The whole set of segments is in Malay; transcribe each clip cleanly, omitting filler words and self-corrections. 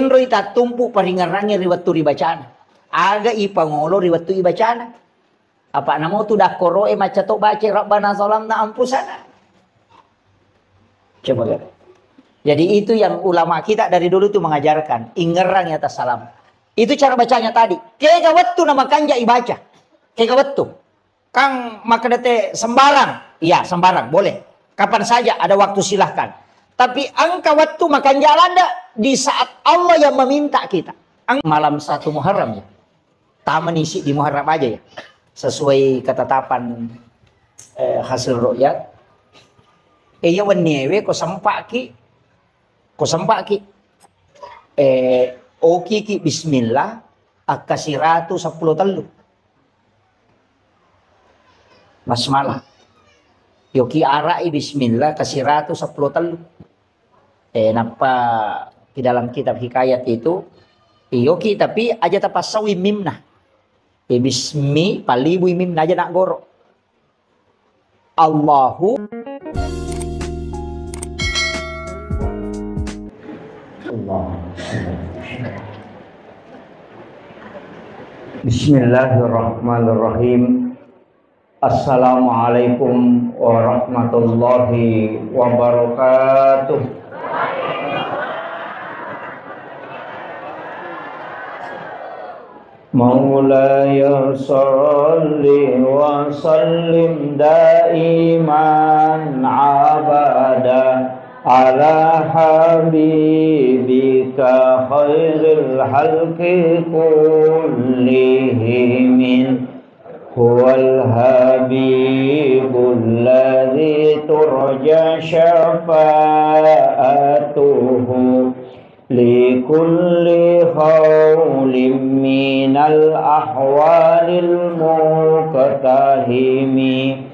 Roi tak tumpu paringarangnya riwatu ribacana. Aga ipangolo riwatu ibacana. Apa namo tu dah koroe maca to baca Rabbana zalamna ampusana. Coba lihat. Jadi itu yang ulama kita dari dulu itu mengajarkan. Ingerang ya atas salam. Itu cara bacanya tadi. Kega wetu nama kanja ibaca. Kega wetu. Kang makadete sembarang. Iya sembarang boleh. Kapan saja ada waktu silahkan. Tapi angka waktu makan jalan di saat Allah yang meminta kita. Malam 1 Muharram ya. Taman isi di Muharram aja ya. Sesuai ketetapan hasil ru'yat. Iya wenewe ko sempaki. Oki ki bismillah akasiratu 10 telu. Basmalah. Yoki arai bismillah kasiratu 10 telu. Napa di dalam kitab hikayat itu yoki tapi aja tapasawi mimna. Bismi palibu mimna aja nak goro. Allahu Allah. Bismillahirrahmanirrahim. Assalamualaikum warahmatullahi wabarakatuh. Maulaya salli wa sallim daiman abada ala habibika khairil halqi kullihim. Huwal habibul ladzi turja syafa'atuhu likulli khawlim minal ahwalil muqtahimi.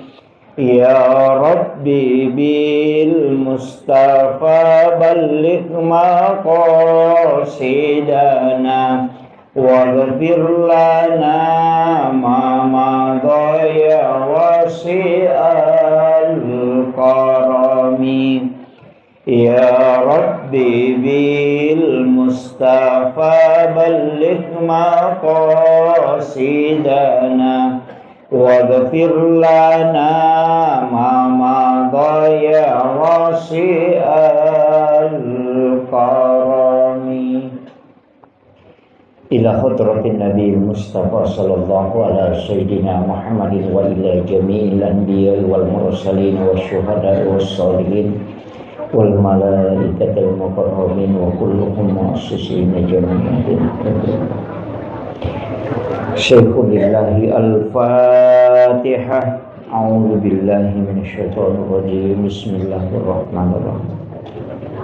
Ya Rabbi bil Mustafa balligh maqasidana waghfir lana ma madaya wasi'al karami. Ya Rabbi bil Mustafa balligh maqasidana waghfir lana ma madaya wasi'al karami. Ila hadratin Nabi Mustafa sallallahu ala sayyidina Muhammadin wa ila jami'il anbiya wal mursalin wa syuhada was salihin wal malaikatil muqarrabin wa kulluhum mu'assisina jami'in. Syaikhunillahi al-Fatihah. A'udzu billahi minasyaitonir rajim. Bismillahirrahmanirrahim.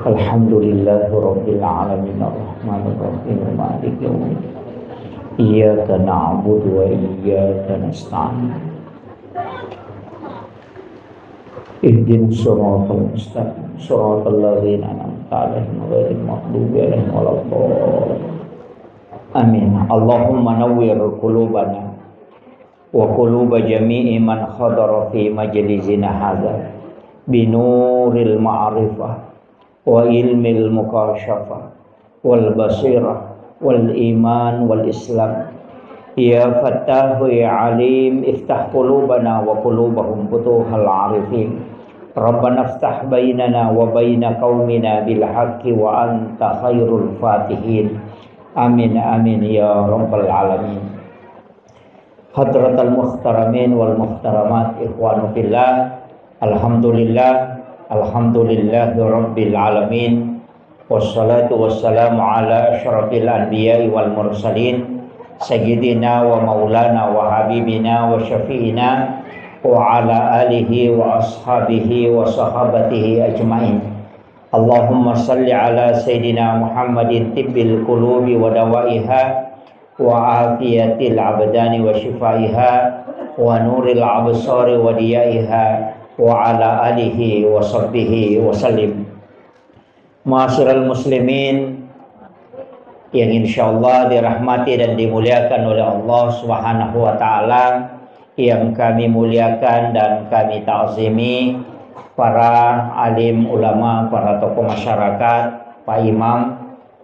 Alhamdulillahi rabbil alamin arrahmanir rahim maliki yaumiddin. Iyyaka na'budu wa iyyaka nasta'in. Ihdinas siratal mustaqim siratal ladzina an'amta 'alaihim ghairil maghdubi 'alaihim waladdallin. Amin. Allahumma nawwir qulubana wa quluba jami'i man hadara fi majlisina hadza binuril ma'rifah wa ilmil mukashafah wal basirah wal iman wal islam. Ya Fattahu ya Alim iftah qulubana wa qulubahum futuhal arifin. Rabbana iftah bainana wa baina qaumina bil haqqi wa anta khairul fatihin. Amin amin ya rabbal alamin. Hadratal muhtaramin wal muhtaramat ikhwanu fillah. Alhamdulillah alhamdulillahi rabbil alamin. Wassalatu wassalamu ala asyrafil anbiya'i wal mursalin sayyidina wa maulana wa habibina wa syafi'ina wa ala alihi wa ashabihi wa sahabatihi ajma'in. Allahumma salli ala sayyidina Muhammadin tibbil qulubi wa dawaiha wa afiyatil abdani wa shifaiha wa nuril absari wa diyaiha wa ala alihi wa sahbihi wa sallim. Ma'asyiral muslimin yang insyaallah dirahmati dan dimuliakan oleh Allah Subhanahu wa taala, yang kami muliakan dan kami ta'zimi para alim ulama, para tokoh masyarakat, Pak Imam,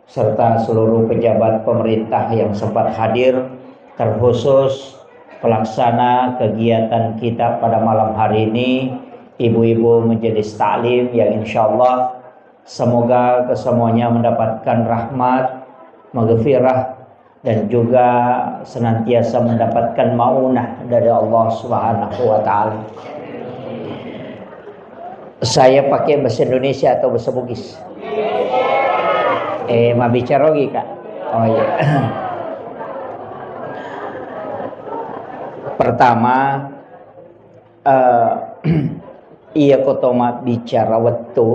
serta seluruh pejabat pemerintah yang sempat hadir, terkhusus pelaksana kegiatan kita pada malam hari ini, ibu-ibu majelis taklim yang insyaallah semoga kesemuanya mendapatkan rahmat, maghfirah, dan juga senantiasa mendapatkan maunah dari Allah Subhanahu wa taala. Saya pakai bahasa Indonesia atau bahasa Bugis? Ma bicara lagi, Kak. Oh iya. Pertama, iya kotoma bicara waktu,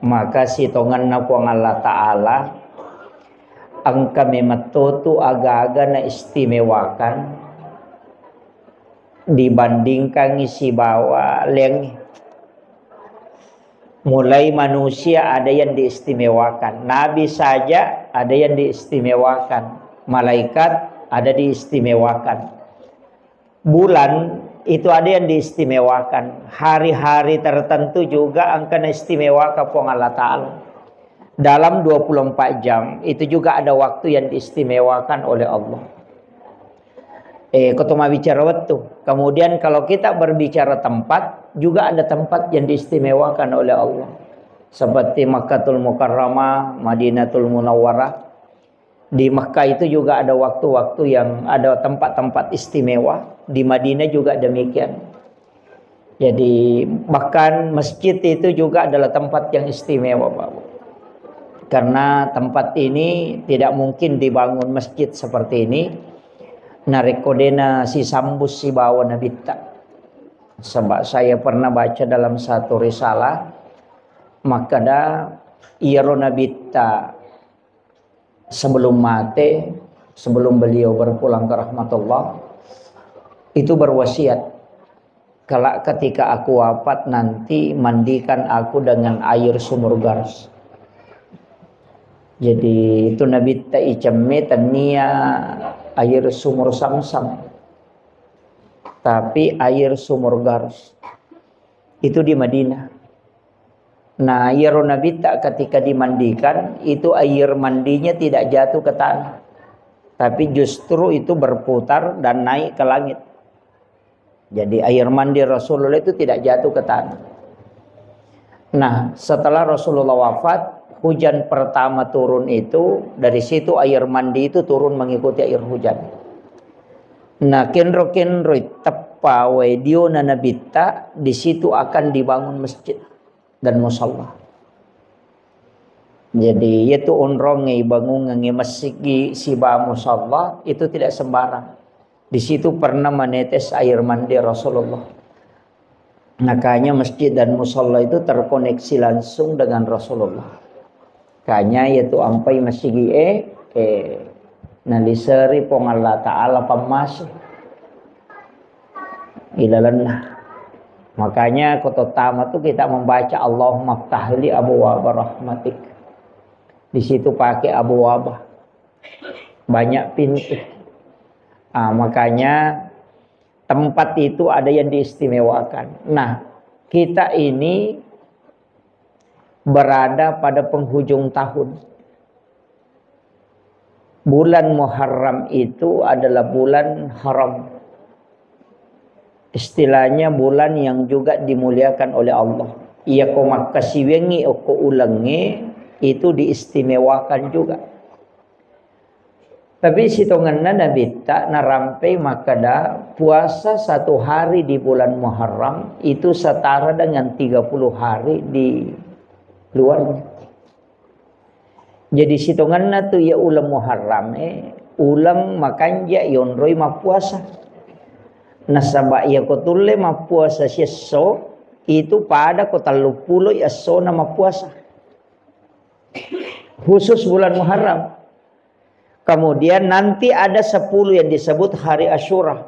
maka sitongan nakuang Allah Ta'ala angka memetotu agak-agak na istimewakan dibandingkan isi bawa leng. Mulai manusia ada yang diistimewakan, nabi saja ada yang diistimewakan, malaikat ada diistimewakan, bulan itu ada yang diistimewakan, hari-hari tertentu juga angka istimewakan pong Allah Ta'ala. Dalam 24 jam itu juga ada waktu yang diistimewakan oleh Allah. Ketoma bicara waktu. Kemudian kalau kita berbicara tempat, juga ada tempat yang diistimewakan oleh Allah. Seperti Makkatul Mukarramah, Madinatul Munawwarah. Di Makkah itu juga ada waktu-waktu yang ada tempat-tempat istimewa. Di Madinah juga demikian. Jadi bahkan masjid itu juga adalah tempat yang istimewa, Pak. Karena tempat ini tidak mungkin dibangun masjid seperti ini. Narekodena si sambus si bawa nabita. Sebab saya pernah baca dalam satu risalah, maka dah iro nabita sebelum mati, sebelum beliau berpulang ke rahmatullah, itu berwasiat, kalau ketika aku wafat nanti mandikan aku dengan air sumur Gars. Jadi itu Nabi Ta'icame tania air sumur Samsam, tapi air sumur Gars itu di Madinah. Nah, air Nabi Tak ketika dimandikan itu air mandinya tidak jatuh ke tanah, tapi justru itu berputar dan naik ke langit. Jadi air mandi Rasulullah itu tidak jatuh ke tanah. Nah, setelah Rasulullah wafat, hujan pertama turun itu, dari situ air mandi itu turun mengikuti air hujan. Nah, kenro tepa wedio na nabita, di situ akan dibangun masjid dan musalla. Jadi itu onrongi bangun ngi masjid si ba musalla itu tidak sembarang. Di situ pernah menetes air mandi Rasulullah. Makanya masjid dan musalla itu terkoneksi langsung dengan Rasulullah. Kanya yaitu ampai masjid naliseri pong Allah Ta'ala pamas ilalanlah. Makanya kototama tuh kita membaca Allahumma ftahli abwaab rahmatik. Di situ pakai abwaab, banyak pintu. Makanya tempat itu ada yang diistimewakan. Nah, kita ini berada pada penghujung tahun. Bulan Muharram itu adalah bulan haram. Istilahnya bulan yang juga dimuliakan oleh Allah. Ia ko makasiwengi o ko ulangi itu diistimewakan juga. Tapi sitonganna Nabi tak narampai maka dah puasa satu hari di bulan Muharram itu setara dengan 30 hari di luarnya. Jadi sitonganna tu ya ulam Muharram ulam makanja yonroi ma puasa. Nasaba ya kotulle ma puasa sieso itu pada kota 30 ya so nama puasa. Khusus bulan Muharram. Kemudian nanti ada 10 yang disebut hari Asyura.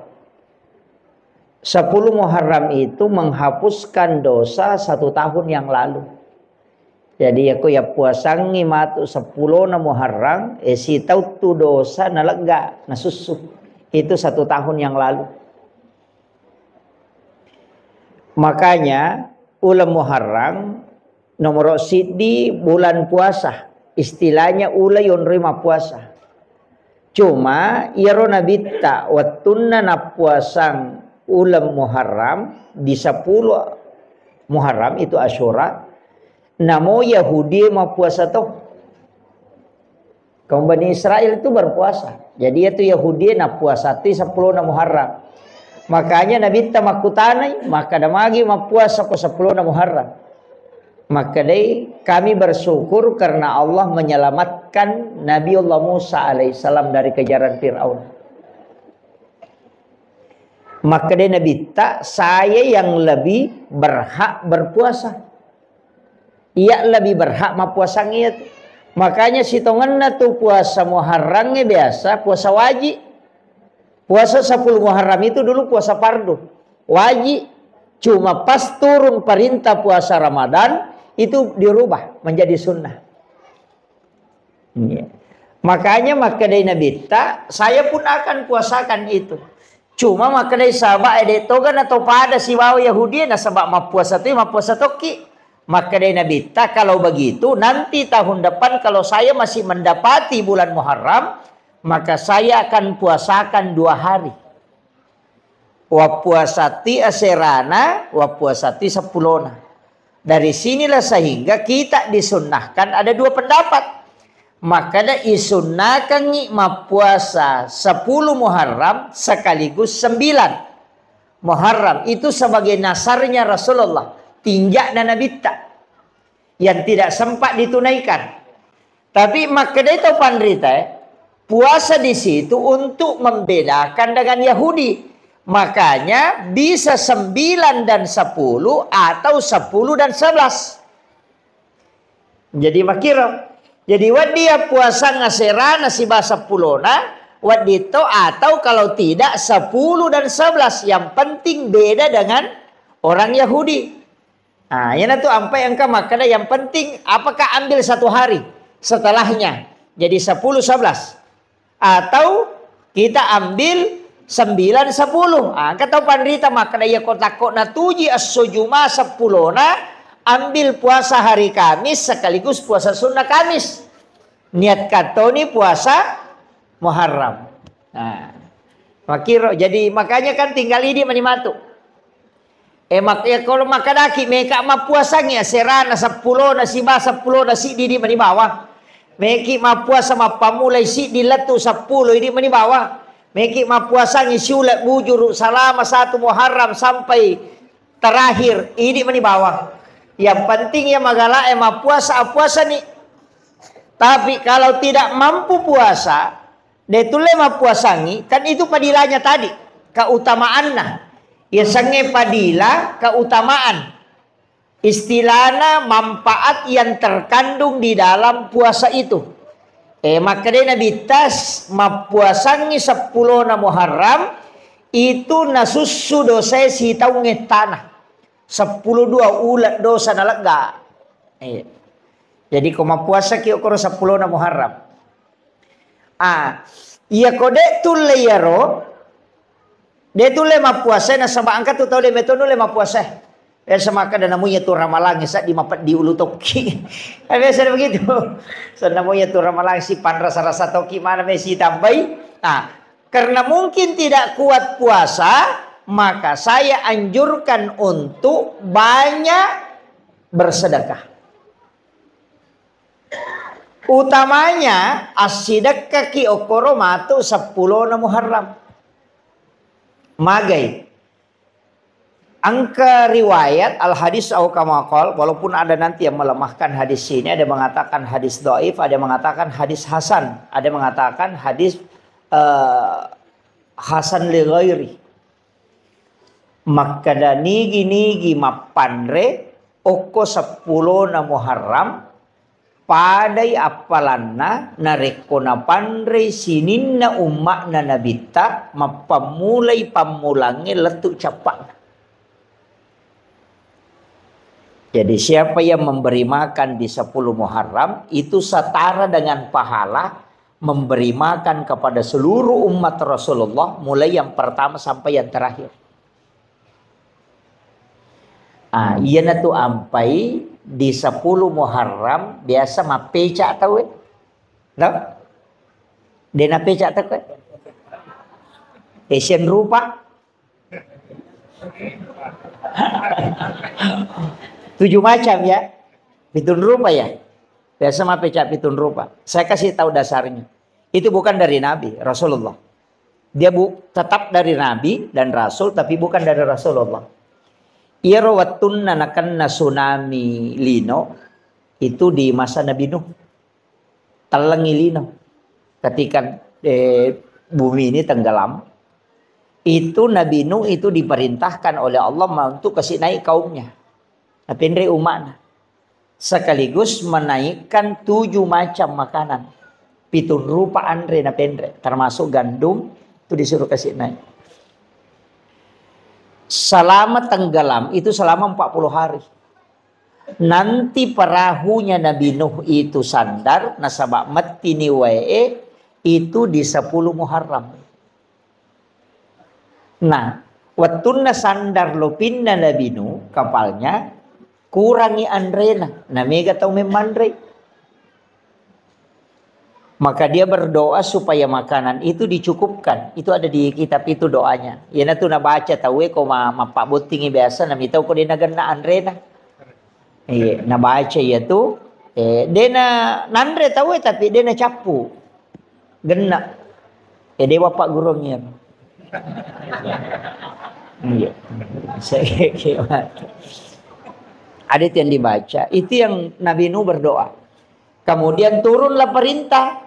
10 Muharram itu menghapuskan dosa 1 tahun yang lalu. Jadi aku ya puasangi matu 10 na Muharram, si tau tu dosa na lega, na susu. Itu 1 tahun yang lalu. Makanya ulam Muharram nomor sidi bulan puasa. istilahnya ulai onrima puasa. Cuma iro nabita watunna na puasang ulam Muharram di 10 Muharram itu Asyura. Namo Yahudi mau puasa toh. Kaum Bani Israel itu berpuasa. Jadi itu Yahudi na puasa ti 10 na Muharram. Makanya Nabi ta makutanay maka damagi mapuasa ko 10 na Muharram. Maka dai kami bersyukur karena Allah menyelamatkan Nabi Allah Musa alaihissalam dari kejaran Fir'aun. Maka dai Nabi ta saya yang lebih berhak berpuasa. Ia lebih berhak mapuasang itu. Makanya si tongenna tu puasa Muharramnya biasa puasa wajib. Puasa 10 Muharram itu dulu puasa fardu. Wajib. Cuma pas turun perintah puasa Ramadan itu dirubah menjadi sunnah. Ya. Makanya maka dari Nabi ta saya pun akan puasakan itu. Cuma maka dari sahabat ada togan atau pada si bawa Yahudi na sebab mapuasa tu mapuasa toki. Maka dari Nabi ta kalau begitu nanti tahun depan kalau saya masih mendapati bulan Muharram maka saya akan puasakan 2 hari. Wa puasati aserana wa puasati 10. Dari sinilah sehingga kita disunnahkan ada 2 pendapat. Maka ada isunnahkan ngikma puasa 10 Muharram sekaligus 9 Muharram. Itu sebagai nasarnya Rasulullah. Tinjak dan Nabi tak yang tidak sempat ditunaikan. Tapi maka itu pandrita puasa di situ untuk membedakan dengan Yahudi. Makanya bisa 9 dan 10 atau 10 dan 11. Jadi makira. Jadi wad dia puasa ngasera nasi bahasa pulona wad itu atau kalau tidak 10 dan 11. Yang penting beda dengan orang Yahudi. Nah, yang itu ampai engkau makanya yang penting apakah ambil 1 hari setelahnya jadi 10 11 atau kita ambil 9 10. Ah kata pandrita makanya ya kotak na tuji as-sujuma 10 na ambil puasa hari Kamis sekaligus puasa sunnah Kamis. Niat katoni puasa Muharram. Nah, makiro jadi makanya kan tinggal ini manimatu. Makanya kalau makadaki mereka mapuasanya serana 10 nasi ba 10 nasi di mani bawah. Meki mapuasa mapamulai si di letu 10 ini mani bawah. Meki mapuasanya sulat bujur selama 1 Muharram sampai terakhir ini mani bawah. Yang penting ya magala mapuasa nih. Tapi kalau tidak mampu puasa, detule mapuasangi kan itu padilanya tadi keutamaannya. Ya sange padila keutamaan. Istilahnya manfaat yang terkandung di dalam puasa itu. Maka Nabi tas mapuasangi 10 na Muharram itu nasussu dosa si taunge tanah. 10 2 ulat dosa na lega. Jadi kau mapuasa ki okoro 10 na Muharram. Iya kode tulle yaro dia tu lema puasa na sama angkat tu tahu dia metono lema puasa. Ya sama kada namunya tu ramalang sa di mapat di ulu toki. Biasa begitu. So namunya tu ramalang si pan rasa-rasa toki mana mesi tambai. Karena mungkin tidak kuat puasa, maka saya anjurkan untuk banyak bersedekah. Utamanya as-sidaqah ki okoro matu 10 na Muharram. Magai angka riwayat al hadis au kama qol, walaupun ada nanti yang melemahkan hadis ini, ada mengatakan hadis dhaif, ada mengatakan hadis hasan, ada mengatakan hadis hasan li ghairi. Maka nigi mapandre oko 10 na Muharram padai apalanna narekona pandre sininna ummakna nabita mapamulai pamulangi letuk capak. Jadi siapa yang memberi makan di 10 Muharram itu setara dengan pahala memberi makan kepada seluruh umat Rasulullah mulai yang pertama sampai yang terakhir. Iya na tu ampai di 10 Muharram biasa mapeca tahu? Tahu? Dena peca tahu? Asian rupa. 7 macam ya. Pitun rupa ya. Biasa mapeca pitun rupa. Saya kasih tahu dasarnya. Itu bukan dari Nabi, Rasulullah. Dia tetap dari Nabi dan Rasul, tapi bukan dari Rasulullah. Irawatunna nakanna tsunami lino. Itu di masa Nabi Nuh. Telengi lino. Ketika bumi ini tenggelam. Itu Nabi Nuh itu diperintahkan oleh Allah untuk kasih naik kaumnya. Napendre umatnya. Sekaligus menaikkan 7 macam makanan. Pitun rupa andre napendre. Termasuk gandum itu disuruh kasih naik. Selama tenggelam itu selama 40 hari. Nanti perahunya Nabi Nuh itu sandar. Nasabak mati ni wae itu di 10 Muharram. Nah, watunna sandar lopinna Nabi Nuh kapalnya kurangi andrena. Namega tau memandre. Maka dia berdoa supaya makanan itu dicukupkan. Itu ada di kitab itu doanya. Ya na tu na baca tahu ko mapak butingi biasa na mitau ko din na andrena. Na baca ya tu dena nandre tahu tapi dena capu. Gena. Dewa pak gurungnya. Iya. Ada yang dibaca. Itu yang Nabi Nuh berdoa. Kemudian turunlah perintah.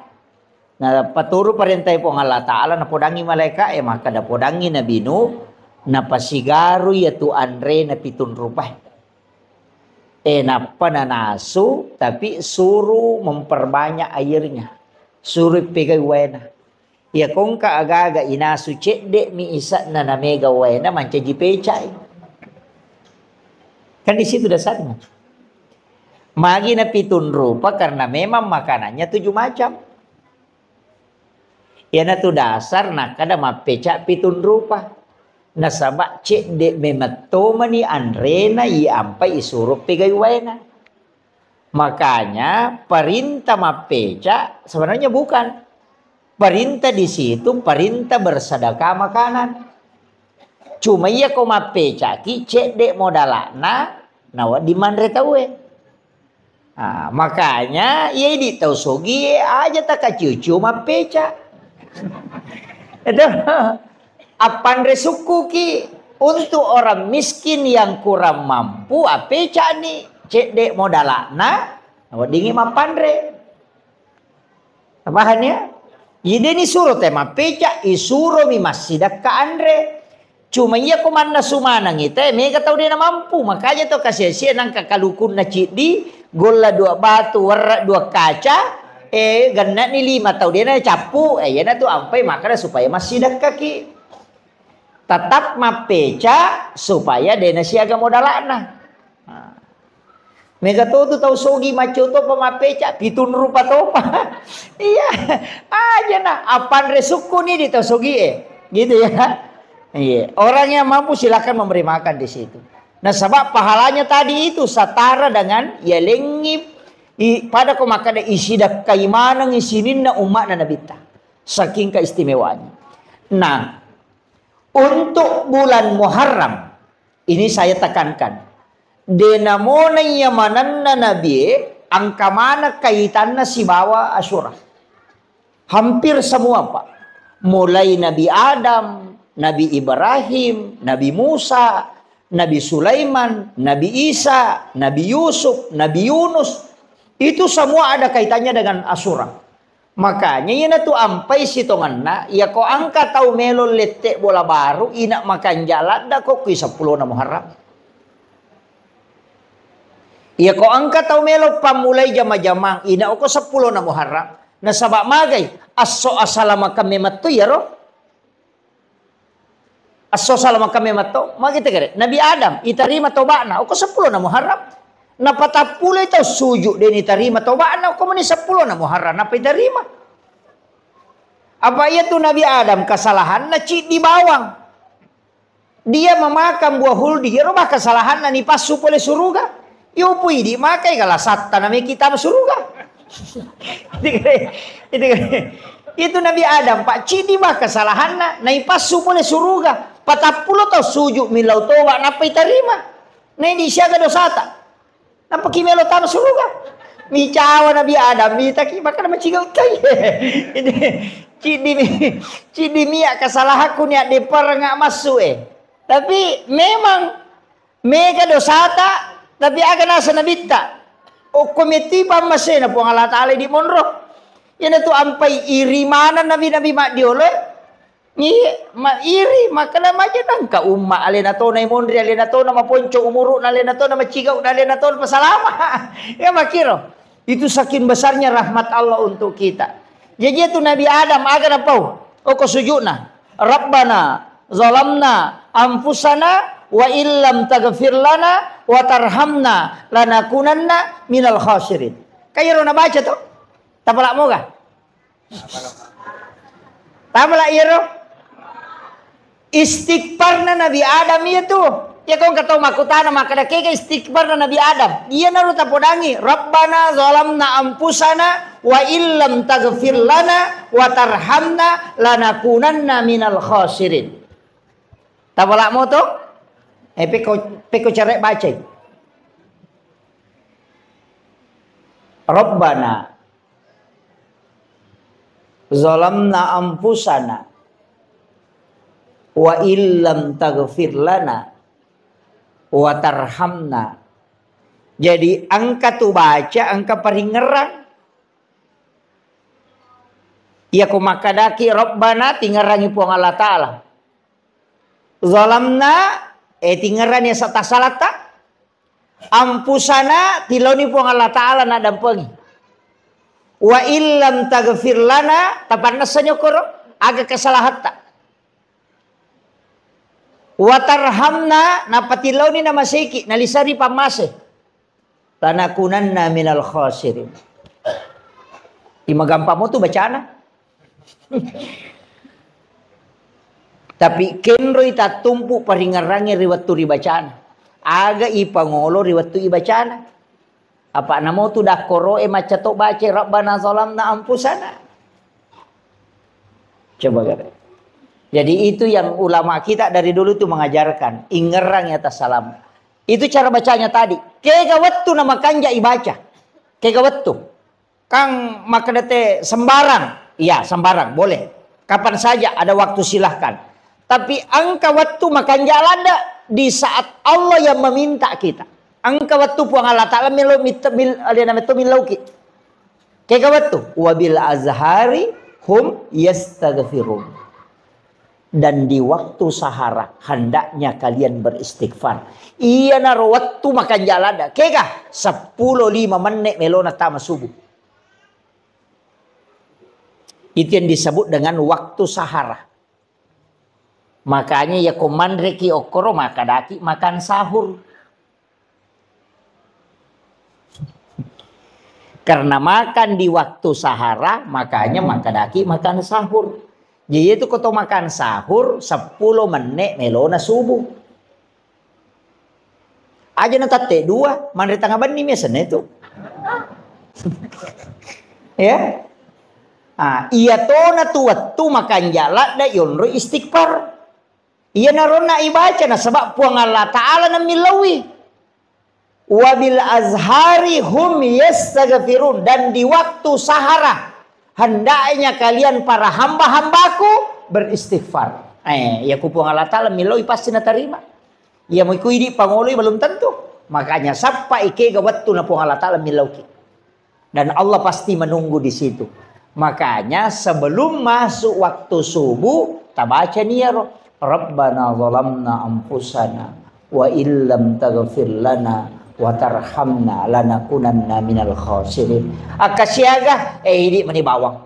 Nah, paturu perintah pong Allah Ta'ala na podangi malaikat maka da podangi Nabi Nuh na pasigaru yaitu andre na pitun rupah. Napa na nasu tapi suruh memperbanyak airnya. Suruh pegai wena. Ya kung ka aga-aga inasu cedek mi isa na namega wena manca jipecai. Kan di situ dasarnya. Magi na pitun rupa karena memang makanannya 7 macam. Ya na tu dasar na kada mapeca pitun rupa. Nasabak cedek mematoma ni andrena i ampai isuruh pegai wena. Makanya perintah mapeca sebenarnya bukan. Perintah di situ perintah bersedekah makanan. Cuma iya kau mapeca ki cedek modalana nawa di mandre tawe. Nah, makanya iya di tau sogi aja tak cucu mapeca. Itu apandre suku ki untuk orang miskin yang kurang mampu apeca nih cedek modalana nawa dingi mapandre. Tambahan ya. Ide ni suruh tema peca isuro mi masjidak ka andre. Cuma iya komanda sumanang ite mega tau dia na mampu makanya to kasih nang kakalukun na cidi gola 2 batu warra 2 kaca ganna ni 5 tau dia na capu yana tu ampai makanya supaya masjidak kaki. Tetap mapeca supaya dia na siaga modalana. Mega tu tahu sogi maco to pemapeca pitun rupa to pa. Iya. Aja nah apan resuku nih di tahu sogi gitu ya. Iya. Orang yang mampu silakan memberi makan di situ. Nah sebab pahalanya tadi itu setara dengan ya lengip pada kau makan isi dak kaimanang isinin na umat na nabita. Saking keistimewaannya. Nah untuk bulan Muharram ini saya tekankan. Denamona yamananna nabi angka mana kaitannya si bawa Asyura. Hampir semua Pak. Mulai Nabi Adam, Nabi Ibrahim, Nabi Musa, Nabi Sulaiman, Nabi Isa, Nabi Yusuf, Nabi Yunus. Itu semua ada kaitannya dengan Asyura. Makanya yana tu ampai sitonganna ya ko angka tau melo letek bola baru ina makan jalan dah kok ki 10 na Muharram. Ya ko angka tau melo pamulai jama-jamang ina ko 10 na Muharram. Na sabak magay asso asalama kami matto ya ro. Asso salama kami matto magite kare. Nabi Adam itarima tobana ko 10 na Muharram. Napatapulay tau sujud din itarima tobana ko man 10 na Muharram napa itarima. Apa iya tu Nabi Adam kesalahan na di bawang. Dia memakan buah huldi, ya robah kesalahan na nipasu oleh suruga. Yupui di makai kala satta nami kita surga. Itu Nabi Adam Pak cidi mah kesalahanna nai pasu boleh surga 40 tau sujud milau toba napa terima nai di siaga dosata napa kimelo tanah surga mi cawa Nabi Adam mi taki maka nama ciga utai ini cidi mia kesalahanku niat depar ngak masuk tapi memang mega dosata tapi akan asa nabita o komiti pamasena po Allah Ta'ala di monro yan itu ampai iri mana nabi-nabi mak dioleh ni mak iri makala maja nang ka umma alena to na mondri alena to na maponco umuru alena to na macigau alena to pasalama ya makiro itu saking besarnya rahmat Allah untuk kita jadi itu Nabi Adam agar apa o ko sujudna rabbana zalamna anfusana wa illam taghfir lana wa tarhamna lanakunanna minal khasirin kayo na baca to tapalak mo ka? Tapalak iro? Istighfar na Nabi Adam itu. Ya kung kataw makutana makadake ka istighfar na Nabi Adam. Iya na ruta podangi. Rabbana zalamna ampusana wa illam taghfir lana wa tarhamna lanakunanna minal khasirin. Tapalak mo to? Peko cara baca. Rabbana zalamna anfusana wa illam taghfir lana wa tarhamna. Jadi angka tu baca angka paling ngerang. Ya ku makadaki Rabbana tingarangi puang Allah Ta'ala. Zalamna tingarani sata salata. Ampusana tiloni puang Allah Ta'ala na dampengi. Wa illam taghfir lana tapan nasanya koro aga kesalahan tak wa tarhamna napatilaw ni na masiki nalisari pamase lanakunanna minal khasirin imagampa mo tu bacana tapi kenro ita tumpu paringarangi riwat tu ribacana aga ipangolo riwat tu ibacana apa namo tu dah koro maca to baca rabbana zalamna anfusana. Coba kata. Jadi itu yang ulama kita dari dulu tu mengajarkan ingerang atas salam. Itu cara bacanya tadi. Kegawattu nama kanja ibaca. Kegawattu. Kang makadate sembarang. Iya, sembarang boleh. Kapan saja ada waktu silahkan. Tapi angka waktu makan jalan di saat Allah yang meminta kita. Angka waktu puang Allah Ta'ala milauki. Kaya waktu. Wabil azhari hum yastaghfirun. Dan di waktu sahara hendaknya kalian beristighfar. Iya naro waktu makan jalan. Kaya 10-5 menit melona tama subuh. Itu yang disebut dengan waktu sahara. Makanya ya komandreki okoro makadaki makan sahur. Karena makan di waktu sahara, makanya makadaki makan sahur. Jadi itu kalau makan sahur 10 menit melona subuh. Aja na tate 2, manre tangga bani misalnya itu. Ya. Iya to na tu waktu makan jalan da yonro istighfar. Iya narona ibaca na sebab puang Allah Ta'ala na milawi. Wabil azhari hum yastaghfirun. Dan di waktu sahara hendaknya kalian para hamba-hambaku beristighfar. Ya kupuang Allah Ta'ala milawi pasti na terima. Ya mau ikut pangoloi belum tentu. Makanya sampai ike waktu na puang Allah Ta'ala milauki. Dan Allah pasti menunggu di situ. Makanya sebelum masuk waktu subuh tabaca niyaro. Rabbana zalamna anfusana wa illam taghfir lana wa tarhamna lanakunanna minal khasirin. Akasiaga ini meni bawang.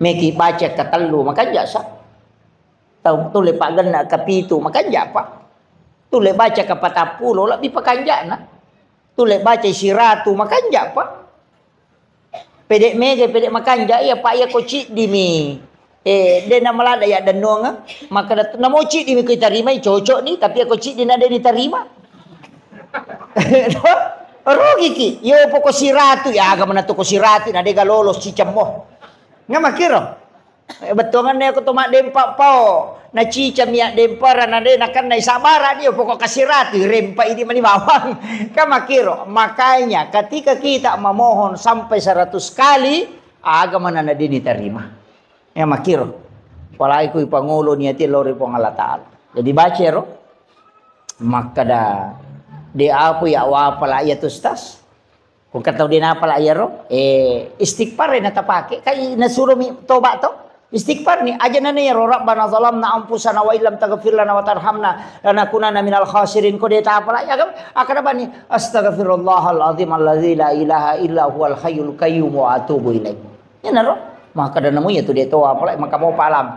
Meki baca ketelu makan jasa. Tahu tu lepak gena kapitu makan japa. Tu le baca ke 40 lebih pakanjana. Tu le baca siratu makan japa. Pedek mege pedek makan ja ya pak ya koci dimi. Dia nama lada ya dan nuang maka namo ci dimi kita terima cocok ni tapi aku ci dina dia diterima. Rugi ki. Yo poko siratu ya agama na to ko siratu na dega lolos cicam mo. Nga makiro. Betongan ne ako tumak dempa pao. Na cicam ya dempara na de nakan na isabara dia pokok kasiratu rempa ini mani bawang. Ka makiro. Makanya ketika kita memohon sampai 100 kali agama na dini terima. Ya makiro. Walai ku pangulo niati lori pong Allah Ta'ala. Jadi baca ro. Maka dah di apa ya wapala ayat ustaz. Kung kataw din apala ayat ro. Istighfar na tapake. Kay nasuro mi toba to. Istighfar ni aja na niya ro. Rabbana zalamna anfusana wa illam taghfir lana wa tarhamna lanakunanna minal khasirin. Ko di tapala ayat. Akada ba ni astaghfirullahal azim alladzi la ilaha illa huwal hayyul qayyum wa atubu ilaih. Yan na ro. Maka dah namunya tu dia toa pula maka mau palam.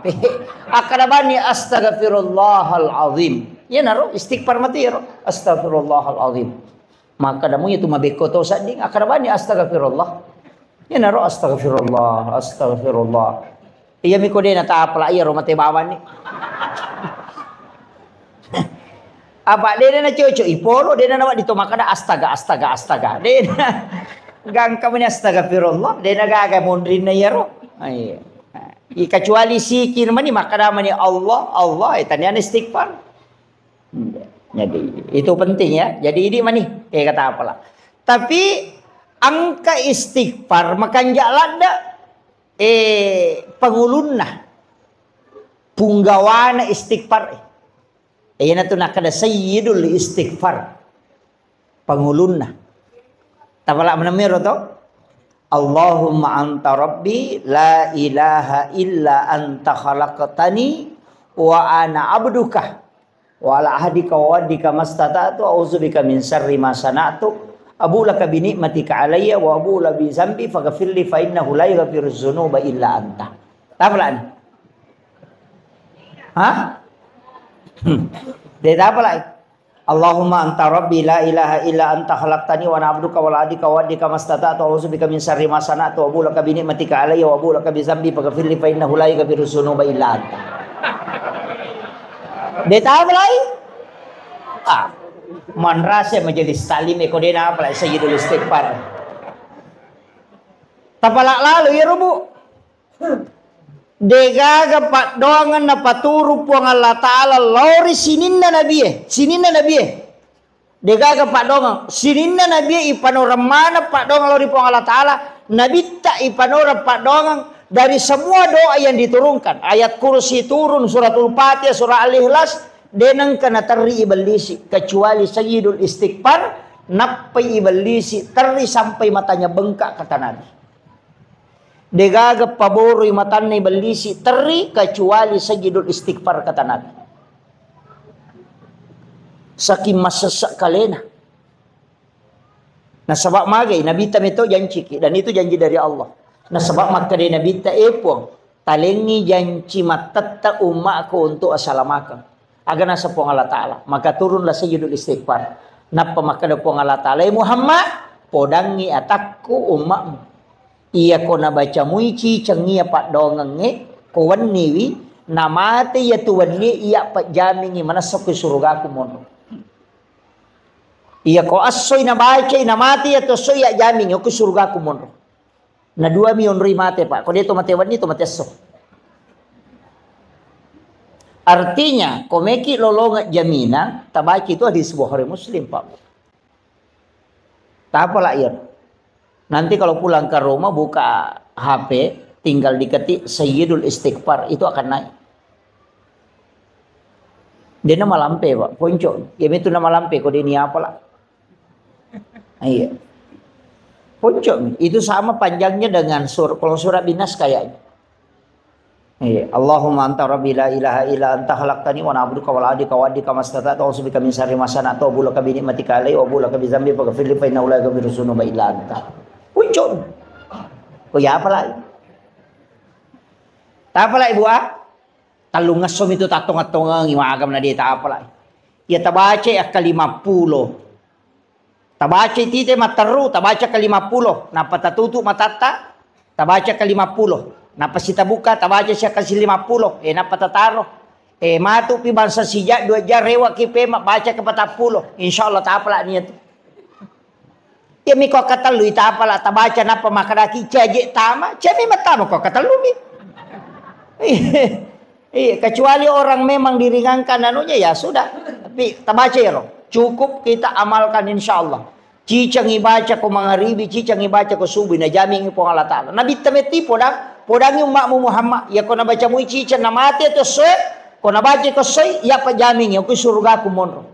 Akada ba ni astaghfirullahal azim. Ya naro istighfar mati ya astaghfirullahal azim. Maka damunya tu mabeko to sading akarabani astaghfirullah. Ya naro astaghfirullah astaghfirullah. Iya mi ko din ta apala iya ro mate bawan ni. Apa dia na cucu ipolo dia na dito makada astaga. Dia gang kami astaghfirullah dia na gaga mondrin na yaro. Ay. Kecuali sikir mani makada mani Allah itanya istighfar. Jadi itu penting ya. Jadi ini mani kayak kata apalah. Tapi angka istighfar makan jalada pangulunna punggawana istighfar. Ayan tu nak kada sayyidul istighfar pangulunna. Tapala menamiro to. Allahumma anta rabbi la ilaha illa anta khalaqtani wa ana abduka. Wa ala ahdika wa waddika mastata'tu a'udzubika min syarri ma sana'tu abu laka bi ni'matika alayya wa abu la bi dzambi faghfirli fa innahu la yaghfiru dzunuba illa anta. Tapalan. Hah? Dia tapalan. Allahumma anta rabbi la ilaha illa anta khalaqtani wa ana abduka wa ala ahdika wa waddika mastata'tu a'udzubika min syarri ma sana'tu abu laka bi ni'matika alayya wa abu laka bi dzambi faghfirli fa innahu la yaghfiru dzunuba illa anta. Dia tahu mulai? Manrasa majelis talim ekodena apa lah sayyidul istighfar. Tapalak lalu ya rubu. Degaga pak doangan na paturu puang Allah Ta'ala lori sininna nabiye. Degaga pak doangan sininna nabiye ipanora mana pak doangan lori puang Allah Ta'ala. Nabi tak ipanora pak doangan. Dari semua doa yang diturunkan, ayat kursi turun, suratul Fatihah, surah Al-Ikhlas, denang kena teri iblisi kecuali sayyidul istighfar, nappai iblisi teri sampai matanya bengkak kata Nabi. Degaga paboroi matanya iblisi teri kecuali sayyidul istighfar kata Nabi. Saking masasak kalena. Nah sebab magai Nabi tam itu janji dan itu janji dari Allah. Nah sebab maka dia Nabi tak epong talengi janji matatta umatku untuk assalamakan agar nasa pong Allah Ta'ala maka turunlah sayyidul istighfar napa maka da pong Allah Ta'ala Muhammad podangi atakku umatmu iya ko na baca muici cengia pak dongenge ko waniwi namate ya tuwangi iya pak jamingi manasok ke surgaku mono iya ko asoy na baca namate ya to soy ya jamingi ko surgaku mono. Na 2 milyon mate pak. Kalau dia tu mate wani tu mate sok. Artinya, komeki lolongat jaminan, tabaki itu hadis Bukhari Muslim pak. Tak apalah ya. Nanti kalau pulang ke rumah buka HP, tinggal diketik sayyidul istighfar itu akan naik. Dia nama lampe pak, poncok. Ya itu nama lampe. Kau dia ni apalah. Iya. Puncuk itu sama panjangnya dengan kalau surah Binas kayaknya. Allahumma anta rabbi la ilaha illa anta khalaqtani wa ana abduka wa ala ahdika wa waddika mastata'tu a'udzubika min syarri ma sana'tu wa bulaka bi ni'matika alayya wa bulaka bi dzambi faghfir li fa innahu la yaghfiru dzunuba illa anta. Puncuk. Kok ya apa lagi? Tak apa lagi buah? Talung ngasom itu tatong-atong ngimagam na dia tak apa lagi. Ya tabaca ya ke 50. Tabaca tite mataru, tabaca ke 50. Napa tatutu matata, tabaca ke 50. Napa sita buka, tabaca siya ke 50. Napa tataro. Matu pi bangsa sijak 2 jar rewak kipe mak baca ke 40. Insyaallah tak apalah niat. Ya mi kok kata lu ita apalah tak baca napa makadaki caje tama. Cami matama kok kata lu mi. Iya, kecuali orang memang diringankan anunya ya sudah. Tapi tak baca ya roh. Cukup kita amalkan insyaallah. Cicang ibaca ko mangaribi, cicang ibaca ko subuh na jamin po Allah Ta'ala. Nabi tameti podang yung makmu Muhammad. Ya ko nabaca mo cicang na mati ito soy. Ko nabaca ko soy, ya pa jamin ya ko surga ko monro.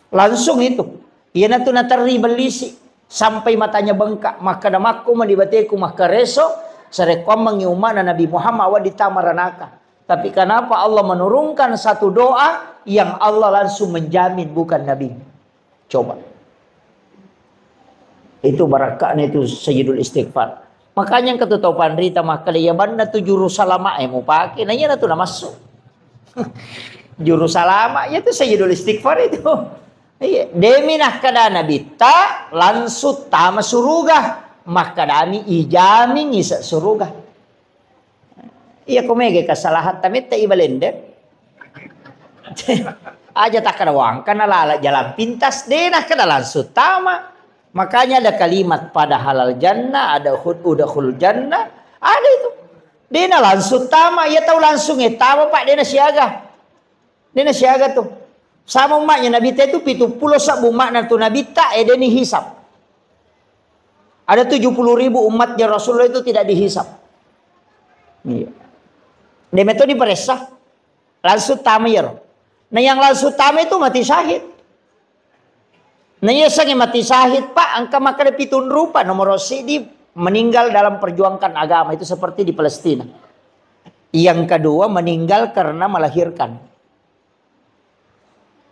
Langsung itu. Ia na to natari balisi sampai matanya bengkak. Maka namakku manibate ko makareso sa rekwam mangiuma na Nabi Muhammad wa ditamaranaka. Tapi kenapa Allah menurunkan satu doa yang Allah langsung menjamin bukan Nabi? Coba. Itu barakahnya itu Sayyidul Istighfar. Makanya yang ketutupan rita makaliyaban na tu juru salama mau pakai. Nanya na tu na masuk. Juru salama ya tu Sayyidul Istighfar itu. Iya, demi nak kada nabi ta langsung tama suruga. Maka dami ijami ngisa suruga. Iya kumege kesalahan tamit ta ibalende. Aja tak kada wang karena lala jalan pintas denah kada langsung tama. Makanya ada kalimat pada halal jannah, ada udkhul jannah, ada itu. Denah langsung tama, ya tahu langsung tama Pak denah siaga. Denah siaga tuh. Sama umatnya Nabi itu 70 sabu makna tuh Nabi tak deni hisap. Ada 70.000 umatnya Rasulullah itu tidak dihisap. Iya. Demi itu diperesah. Langsung tama ya. Nah yang langsung tama itu mati syahid. Nah ya sange mati syahid Pak, angka maka pitun rupa nomor di meninggal dalam perjuangkan agama itu seperti di Palestina. Yang kedua meninggal karena melahirkan.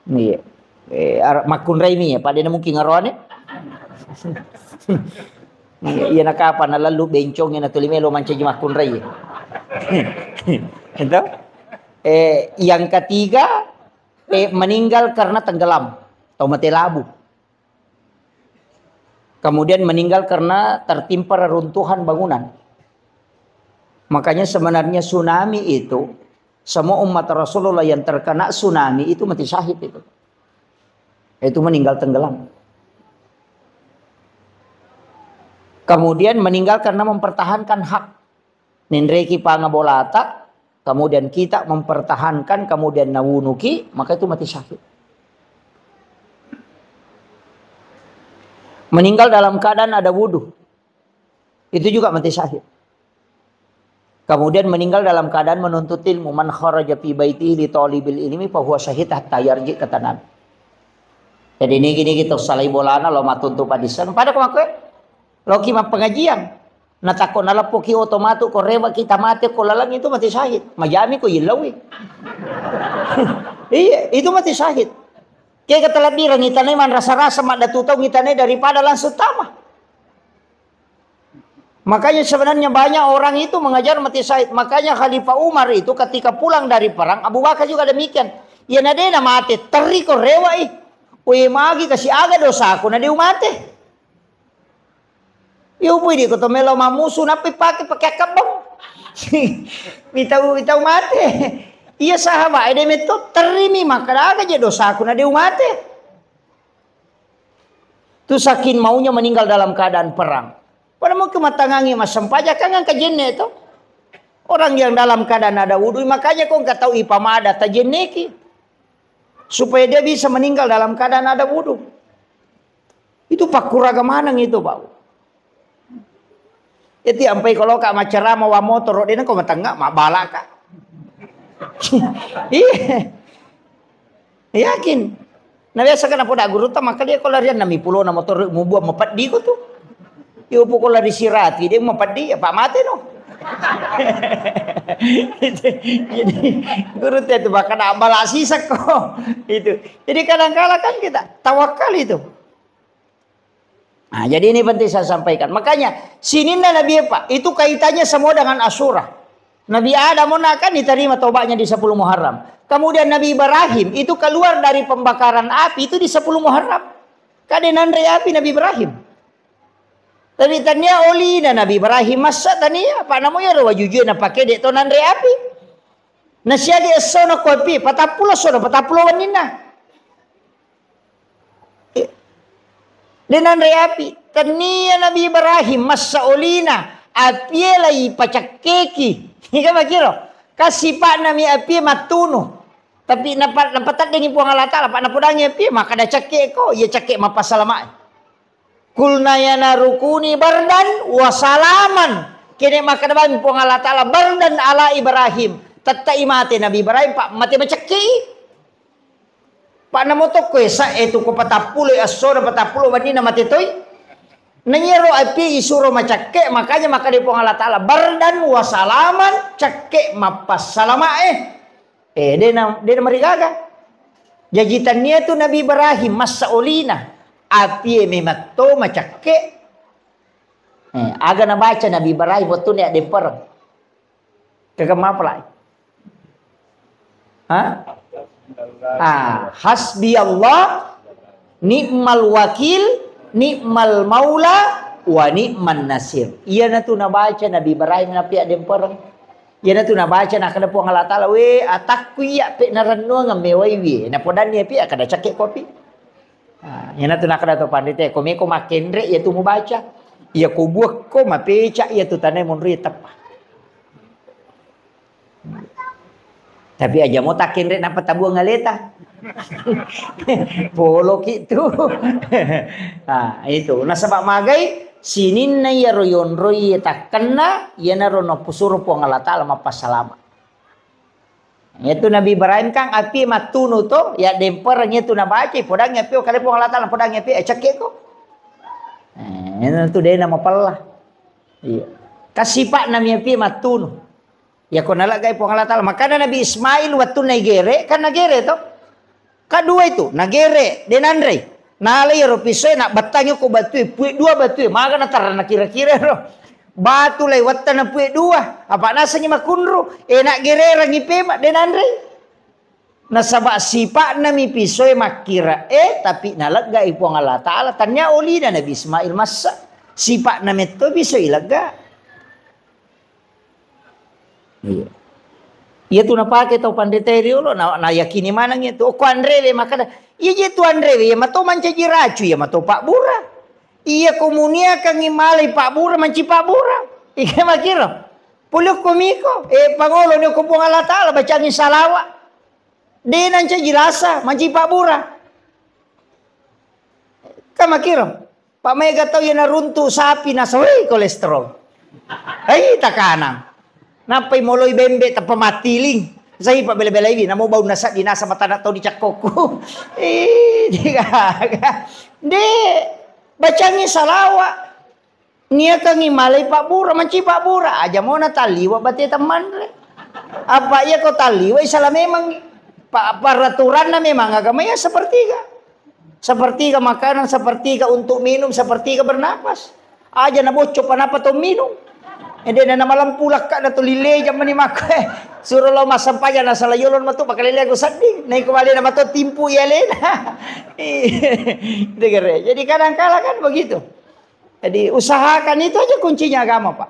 Nih, makun raimi ya, pada mungkin ngaroane. Iya nak apa na lalu bencong na tulimelo mancaji makun rai. Itu. Yang ketiga meninggal karena tenggelam atau mati labu. Kemudian meninggal karena tertimpa reruntuhan bangunan. Makanya sebenarnya tsunami itu semua umat Rasulullah yang terkena tsunami itu mati syahid itu. Itu meninggal tenggelam. Kemudian meninggal karena mempertahankan hak. Nindreki pangabolata. Kemudian kita mempertahankan, kemudian nawunuki, maka itu mati syahid. Meninggal dalam keadaan ada wudu. Itu juga mati syahid. Kemudian meninggal dalam keadaan menuntut ilmu. Man kharaja fi baitihi li talibil ilmi fa huwa syahid hatta yarji kata Nabi. Jadi ini gini gitu salai bolana lo matuntu padisan. Pada kemakai lo kima pengajian. Natako nalapoki otomato ko rewa kita mati ko lalang itu mati syahid. Majami ko yilawi. Iya, itu mati syahid. Kaya katalabiran ngitane man rasa-rasa mak datutaw ngitane daripada langsung tama. Makanya sebenarnya banyak orang itu mengajar mati syahid. Makanya Khalifah Umar itu ketika pulang dari perang, Abu Bakar juga demikian. Ya nadena mati, teri ko rewa ih. Uy magi kasi aga dosa ako na di umate. Yo pwede ko to melo mamuso na pakai kabang. Bitaw mate. Iya sahabat ede meto terimi makadaga je dosa aku na di umate. Tu sakin maunya meninggal dalam keadaan perang. Pada mau kematangangi mas sempaja kangen kejenne itu. Orang yang dalam keadaan ada wudu makanya kau enggak tahu ipamada tajenneki. Supaya dia bisa meninggal dalam keadaan ada wudu. Itu pakuraga manang itu, Pak. Itu sampai kalau kak macara mau motor dia kau matangga mak bala kak. Iya. Yakin. Nah biasa kan apa dak guru ta maka dia kalau rian nami pulau na motor mu buat mapat di ko tu. Yo po kalau disirati dia mapat di apa mati no. Jadi guru teh itu bahkan abal asisak kok. Itu. Jadi kadang-kala kan kita tawakal itu. Nah, jadi ini penting saya sampaikan. Makanya sininna Nabi Pak itu kaitannya semua dengan Asyura. Nabi Adam kan diterima taubatnya di 10 Muharram. Kemudian Nabi Ibrahim itu keluar dari pembakaran api itu di 10 Muharram. Kadenan api Nabi Ibrahim. Tapi tanya oli na Nabi Ibrahim masa tania apa namanya ro wajujue na pakai dek tonan api. Nasya di esono kopi, patapulo sono, patapulo wanina. Denan reapi, tania Nabi Ibrahim masa olina, api lagi pacak keki. Ika makiro, kasih pak nami api matunu. Tapi napatat dengan puang Allah Ta'ala, pak napudangnya api, maka ada cakek ko, ia cakek mapasalama. Kulna yana rukuni bardan wasalaman. Kini maka nabi puang Allah Ta'ala bardan ala Ibrahim. Tatai mati Nabi Ibrahim, pak mati macakek. Pak namotok ko sa eto ko patapulo asoro patapulo wanina matitoy. Nanyero api isuro macakke makanya maka di Allah Ta'ala bardan wasalaman cakke mapas salama dena marigaga. Jajitan niya tu Nabi Ibrahim masa olina api memato macakke. Aga na baca Nabi Ibrahim waktu ni ada perang. Kagam apa lah? Hasbi Allah ni'mal wakil ni'mal maula wa ni'man nasir. Iya na tu nabaca Nabi Ibrahim na pia dem perang. Iya na tu nabaca na kada puang Allah Ta'ala we atakku ya pe naranno ngamewai we na podan ni pia kada cakek kopi. Iya na tu na kada to pandite ko me ko makendre ya tu mubaca. Iya ko buak ko mapeca ya tu tanai monri tapa. Tapi aja mau takin rek napa tabuang ngaleta. Polo gitu. Itu. Nah sebab magai sinin na ya royon roy tak kena ya na rono pusuro po Allah Ta'ala mapasalama. Itu Nabi Ibrahim kang api matunu to ya dempernya tu nabaca podang api kali po Allah Ta'ala podang api cakek ko. Itu dia nama pelah. Iya. Kasih pak nami api matunu. Ya kau nalak gay po Allah Ta'ala. Makanya Nabi Ismail waktu nagere kan nagere to. Kedua itu nagere denandre. Nalai ro pisoy nak batangnya ko batu puik dua batu. Maka na tarana kira-kira ro. Batu lay watta na puik dua. Apa nasanya makunro. Nak gere rangi pema denandre. Nasaba sipak nami pisoy makira tapi nalak gay po Allah Ta'ala. Tanya oli na Nabi Ismail masa. Sipak nami to pisoy laga. Iya. Iya tu napake tau pandeteri lo na yakini mana gitu. Ko Andre le makana. Iya je tu Andre ya mato manca jiracu ya mato Pak Bura. Iya komunia kang imalay Pak Bura manci Pak Bura. Ika makiro. Puluk komiko pangolo ni ko pong Allah Ta'ala bacangin salawa. De nanca jilasa manci Pak Bura. Kamakiro. Pak Mega tau ya naruntu sapi na sawi kolesterol. Ay takanang. Napay moloy bembe ta pamatiling. Saya pa bela-bela ini namo bau nasa dinasa mata na to di cakoku. De bacangi salawa. Nia kang imalay Pak Bura manci Pak Bura aja mo na taliwa bati teman re. Apa ya kau taliwa salah memang peraturan na memang agama ya sepertiga. Sepertiga makanan, sepertiga untuk minum, sepertiga bernapas. Aja na bocok panapa to minum. Ede na malam pulak ka na to lile jam mani makai. Suruh lo masampai na salayolon matu pakai lile aku sading. Naik kembali nama to timpu ya lena. Jadi kadang-kala kan begitu. Jadi usahakan itu aja kuncinya agama Pak.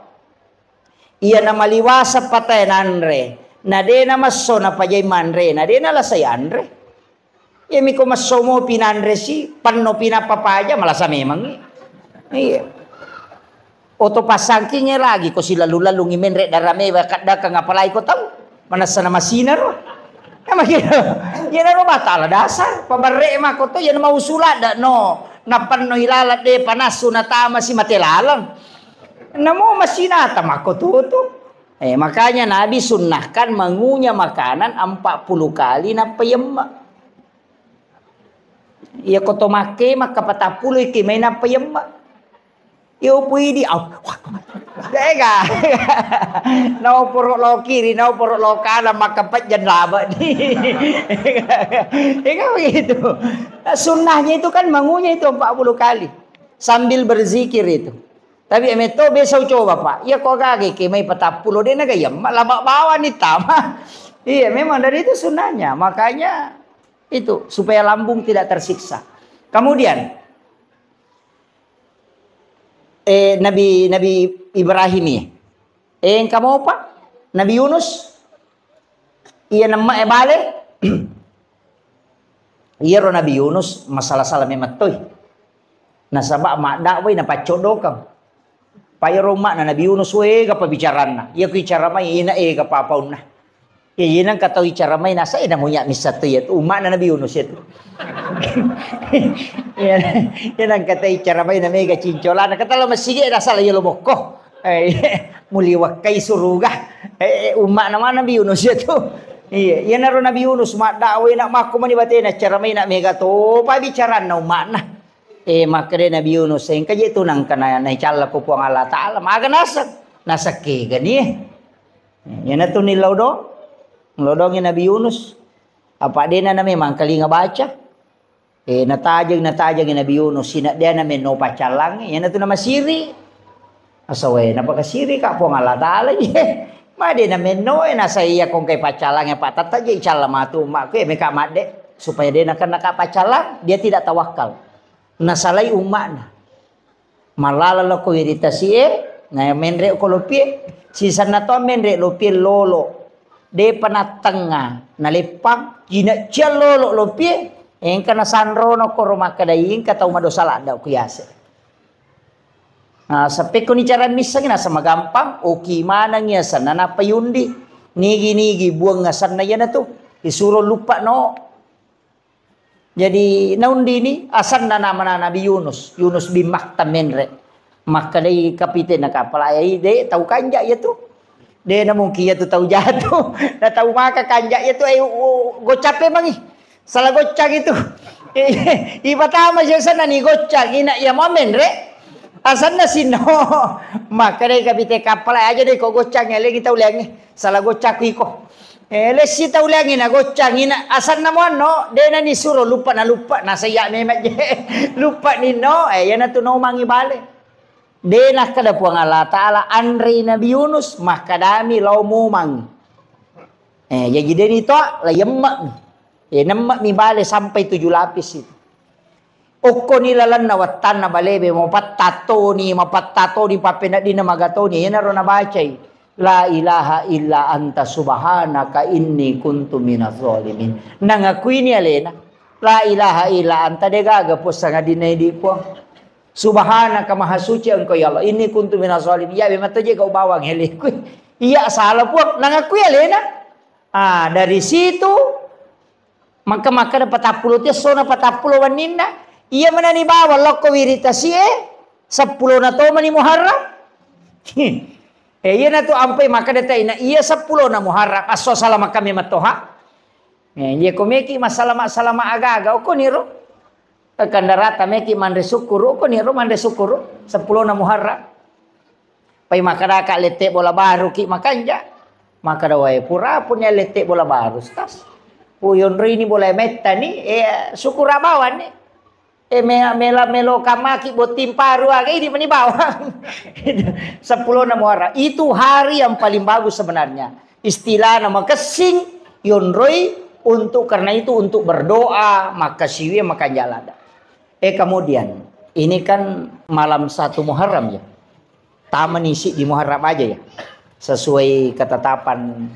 Iya nama liwasa patay nanre. Nade nama sona pajay manre. Nade na lasay andre. Ya miko masomo pinanre si panno pinapapaja malah sa memang. Iya. Oto pasangkingnya lagi ko sila lalu ngimen rek darame bakat dakang apalai ko tahu mana sana masina ro. Emang gitu. Ya na ro batala dasar pabarre mah ko to yan mau sulat da no napan no hilalat de panas sunata si matelalang. Namo masina tama ko to. Makanya Nabi sunnahkan mengunyah makanan 40 kali na payemma. Iya ko to make maka 40 iki may na payemma. Yo pwede Teka. Nau puruk lo kiri, nau puruk lo kanan makapat jan laba ni. Ika begitu. Sunnahnya itu kan mengunyah itu 40 kali sambil berzikir itu. Tapi emeto besok coba Pak. Ya kok kage kemai 40 dia nagayam lama bawa ni tama. Iya memang dari itu sunnahnya. Makanya itu supaya lambung tidak tersiksa. Kemudian Nabi Ibrahim ini. Kamu apa? Nabi Yunus. Iya nama balik. Iya ro Nabi Yunus masalah salah mematoy. Nah sabak mak dakway na pacodokam. Paya rumah na Nabi Yunus we gapa bicarana. Iya ku bicara may ina ga papaun na. Iya nang kataw bicara may nasa ina mo nya misato yet umak na Nabi Yunus yet. Iya nang kataw bicara may na mega cincola na katalo masige na sala yelo bokko. Muliwak kay suruga. Umak naman Nabi Yunus yet. Iya, yan na rin Nabi Yunus, dakway na mako manibate na charamay na mega to, pabicaran na umak na. Maka rin Nabi Yunus, yung kaya ito nang kanaya, naichala ko po ang Allah Ta'ala, maga nasa kigan niya. Yan na ito ni Lodong, Lodong yung Nabi Yunus. Apa din na namin, mangkali nga baca. Natajag yung Nabi Yunus, sinadya namin, no pacalang, yan na ito na masiri. Asaway, napakasiri ka po ang Allah Ta'ala, Made na menno nasa iya kung kay pacalang yang patata je insyaAllah matu mak ke mereka made supaya dia nak pacalang dia tidak tawakal. Nasalay umak na. Malala lo ko iritasi na menre ko lopie si sanato menre lopie lolo. De panatanga nalipang gina cia lolo lopie en kana sanrono ko rumah kadaing katau madosala da kuyase. Nah, sampai ko ni cara misang na sa magampang o kimana niya sa nanapayundi nigi buang nga sana yan na to isuro lupa no. Jadi naundi ni asan na naman na Nabi Yunus bin Maktaminre makalay kapite na kapalay de tau kanja ya to de na mungkin ya to tau jatuh na tau maka kanja ya to ay gocape mangi salah gocak itu iba tama siya sana ni gocak ina ya momenre asan na sino maka dai kapite kapal aja deh kok gocang ya lagi tahu lagi salah gocak iko lesi tahu lagi na gocang ina asan na mo no de na ni suro lupa na saya memet je lupa ni no yan na tuno mangi bale de na kada puang Allah Ta'ala Andri Nabi Yunus maka dami lau mumang jadi deni to la yemmak nemmak mi bale sampai 7 lapis itu. Oko nilalan na watan na balebe mapattato ni papena di na magatoni yan na bacay la ilaha illa anta subhanaka inni kuntu minaz zalimin nangakui ni alena la ilaha illa anta de gaga po sa dinay di po subhanaka maha suci engkau ya Allah inni kuntu minaz zalimin ya be mata je kau bawang hele iya salah po nangakui alena dari situ maka dapat 40 tiya so na 40 waninna. Iya mana ni bawa loko wiritasi 10 na to mani Muharram. Iya na to ampai maka data ina iya 10 na Muharram aso salama kami matoha. Iya komeki masalah aga-aga ko niro. Kandarata meki mande syukur ko niro mande syukur 10 na Muharram. Pai maka ka lete bola baru ki makanja. Maka dawai pura punya lete bola baru stas. Puyon rini bola metta ni syukur abawan ni. Melo kamaki botim paru ini meni bawang 10 na Muharram itu hari yang paling bagus sebenarnya istilah nama kesing yonroi untuk karena itu untuk berdoa maka siwi maka jalan kemudian ini kan malam 1 Muharram ya taman isi di Muharram aja ya sesuai ketetapan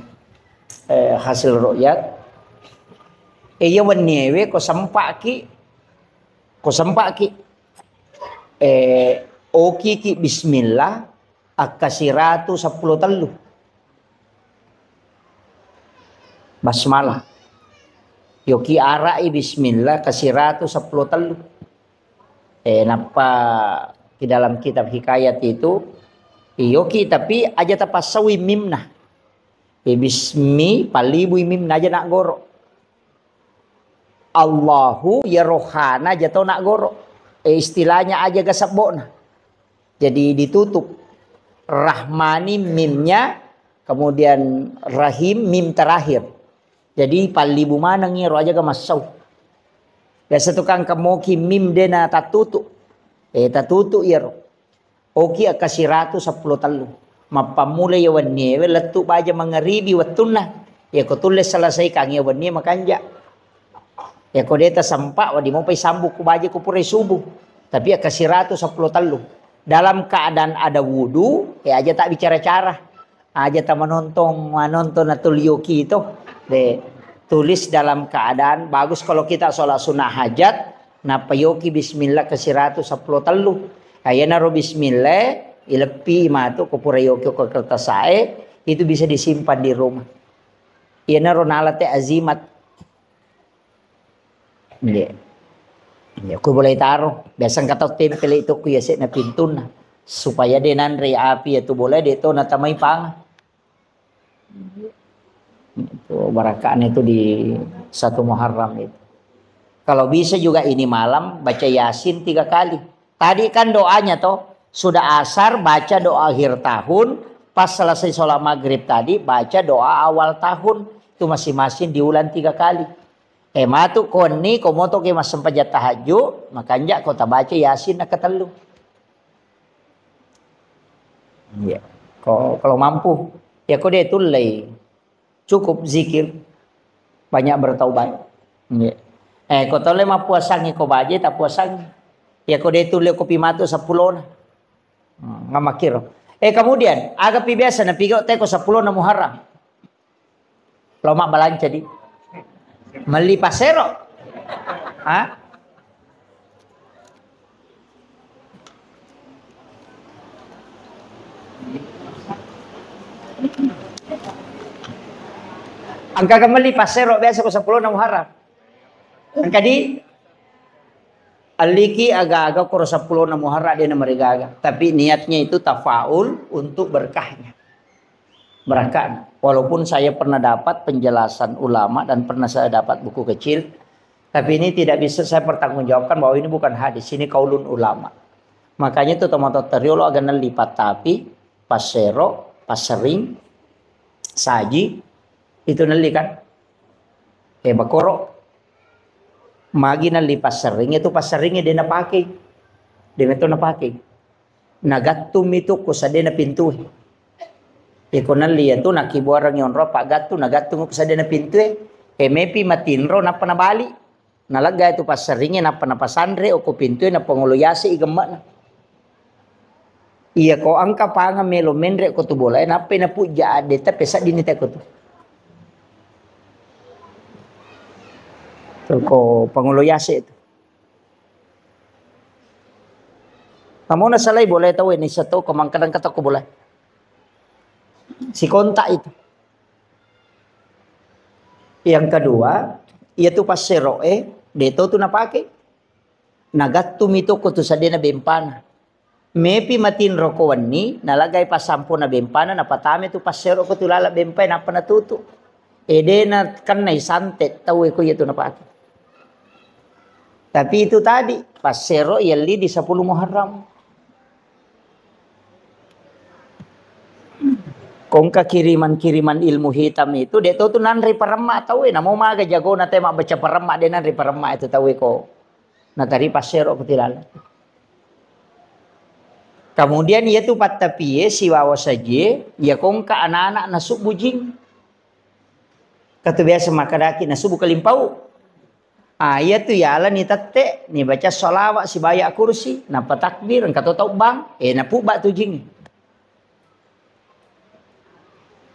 hasil ru'yat ya wenewe ko sampaki oki ki bismillah akasiratu 10 telu basmalah yoki arai bismillah kasiratu 10 telu napa di dalam kitab hikayat itu yoki tapi aja tapasawi mimna bismi palibu mimna aja nak goro Allahu ya rohana jatuh nak goro istilahnya aja gasabona jadi ditutup rahmani mimnya kemudian rahim mim terakhir jadi palibu mana ngiro aja ga masau biasa tukang kemoki mim dena tatutu tatutu iro oki akasiratu 10 telu mapamula ya wanni letu baja mangaribi wattunna ya ko tulis selesai kang ya wanni makanja ya ko deta sampak wadi mau pai sambuk ku baje ku pure subuh tapi akasiratu 10 telu dalam keadaan ada wudu ya aja tak bicara cara aja tak menonton atul yoki itu tulis dalam keadaan bagus kalau kita sholat sunnah hajat. Napayoki bismillah ke 110 telu. Ayana ro bismillah ilepi matu ko purayoki ko kertas sae itu bisa disimpan di rumah. Ayana ro nalate azimat. Ya. Ya ko boleh taruh. Biasang kata tempel itu ku yase na pintun na supaya denan re api itu boleh deto na tamay pang. Itu barakaan itu di 1 Muharram itu. Kalau bisa juga ini malam baca Yasin 3 kali. Tadi kan doanya toh sudah asar baca doa akhir tahun, pas selesai sholat maghrib tadi baca doa awal tahun. Itu masing-masing diulang 3 kali. Matu koni komoto ke mas sempajat tahajud, makanya kota baca Yasin nak ketelu. Ya, kalau mampu ya kau dia tulai cukup zikir banyak bertaubat. Ya. Kau tahu lema puasangi kau baje tak puasangi. Ya kau dia tulai kopi matu 10 na. Ngamakir. Kemudian agak biasa na pigo teko 10 na Muharram. Loma balanja di meli pasero. Hah? Angka kembali pasero biasa ko 10 na Muharram. Angka di aliki agak-agak ko 10 na Muharram dia na marigaga. Tapi niatnya itu tafaul untuk berkahnya. Berkah. Walaupun saya pernah dapat penjelasan ulama dan pernah saya dapat buku kecil. Tapi ini tidak bisa saya pertanggungjawabkan bahwa ini bukan hadis. Ini kaulun ulama. Makanya itu tomato teriolo agak lipat tapi pasero, pasering, saji itu neli kan. Bakoro. Magi nali pasering itu paseringnya dia na pakai. Dia itu na pakai. Nagatum itu kusa dia na pintu. Iko nali itu nakibuarang yon ro pagatu nagatum kusa dia na pintu. Mepi matinro na panabali. Nalaga itu paseringnya na panapasandre o ko pintu na panguluyasi igemak na. Iya ko angka panga melo menre ko tu bola na pe na puja ade tapi sa dinita ko tu. Ko panguluyasi itu. Kamu na salay boleh tahu ini satu kemangkadan kata ko boleh. Si kontak itu. Yang kedua, yaitu pasero deto tu napake. Nagatum itu ko tu sadena bempana. Mepi matin rokowan ni nalagay pasampo na bempana napatame tu pasero ko tu lala bempay na panatuto. Edena kan na isantet tahu ko yaitu napake. Tapi itu tadi pasero yali di 10 Muharram. Kongka kiriman ilmu hitam itu dia tuh nanri parema tahu na mau maga jago na tema baca parema dia nanri parema itu tahu ko. Na tadi pasero ketilala. Kemudian ia tu patapie si wawa saja ya kongka anak-anak nasuk bujing. Kata biasa makadaki nasuk kalimpau. Ia tu ya ala ni tete ni baca sholawat si bayak kursi napa takbir kata tau bang na pubak tu jing.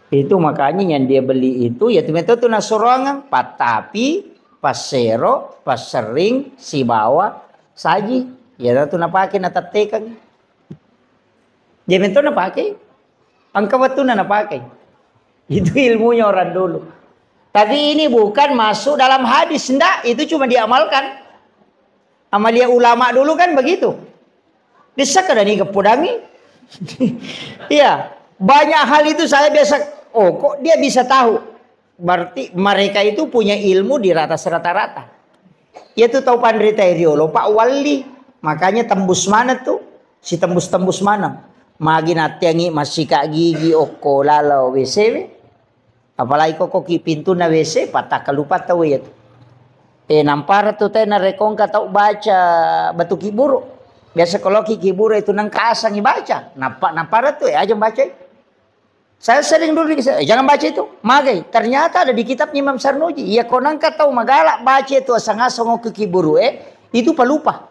Itu makanya yang dia beli itu ya tu nasurangan patapi pasero pasering si bawa saji ya tu napake na tatekan. Jadi itu napake angka waktu na napake. Itu ilmunya orang dulu. Tapi ini bukan masuk dalam hadis, enggak, itu cuma diamalkan. Amalia ulama dulu kan begitu. Bisa kadang kepudangi. Iya, banyak hal itu saya biasa, kok dia bisa tahu. Berarti mereka itu punya ilmu di atas rata-rata. Yaitu tahu pandrita iriolo, Pak Wali. Makanya tembus mana tuh? Si tembus-tembus mana? Magi natiangi masih kak gigi oko lalau WC. Apalagi kok pintu na WC patah kalupat tahu ya. Nampara tuh teh na rekong kata baca batu kiburu. Biasa kalau kiburu itu nang kasang baca. Nampara tuh aja baca. Saya sering dulu jangan baca itu. Magai ternyata ada di kitabnya Imam Sarnuji. Iya konang kata magalak baca itu asang-asang ke kiburu itu pelupa.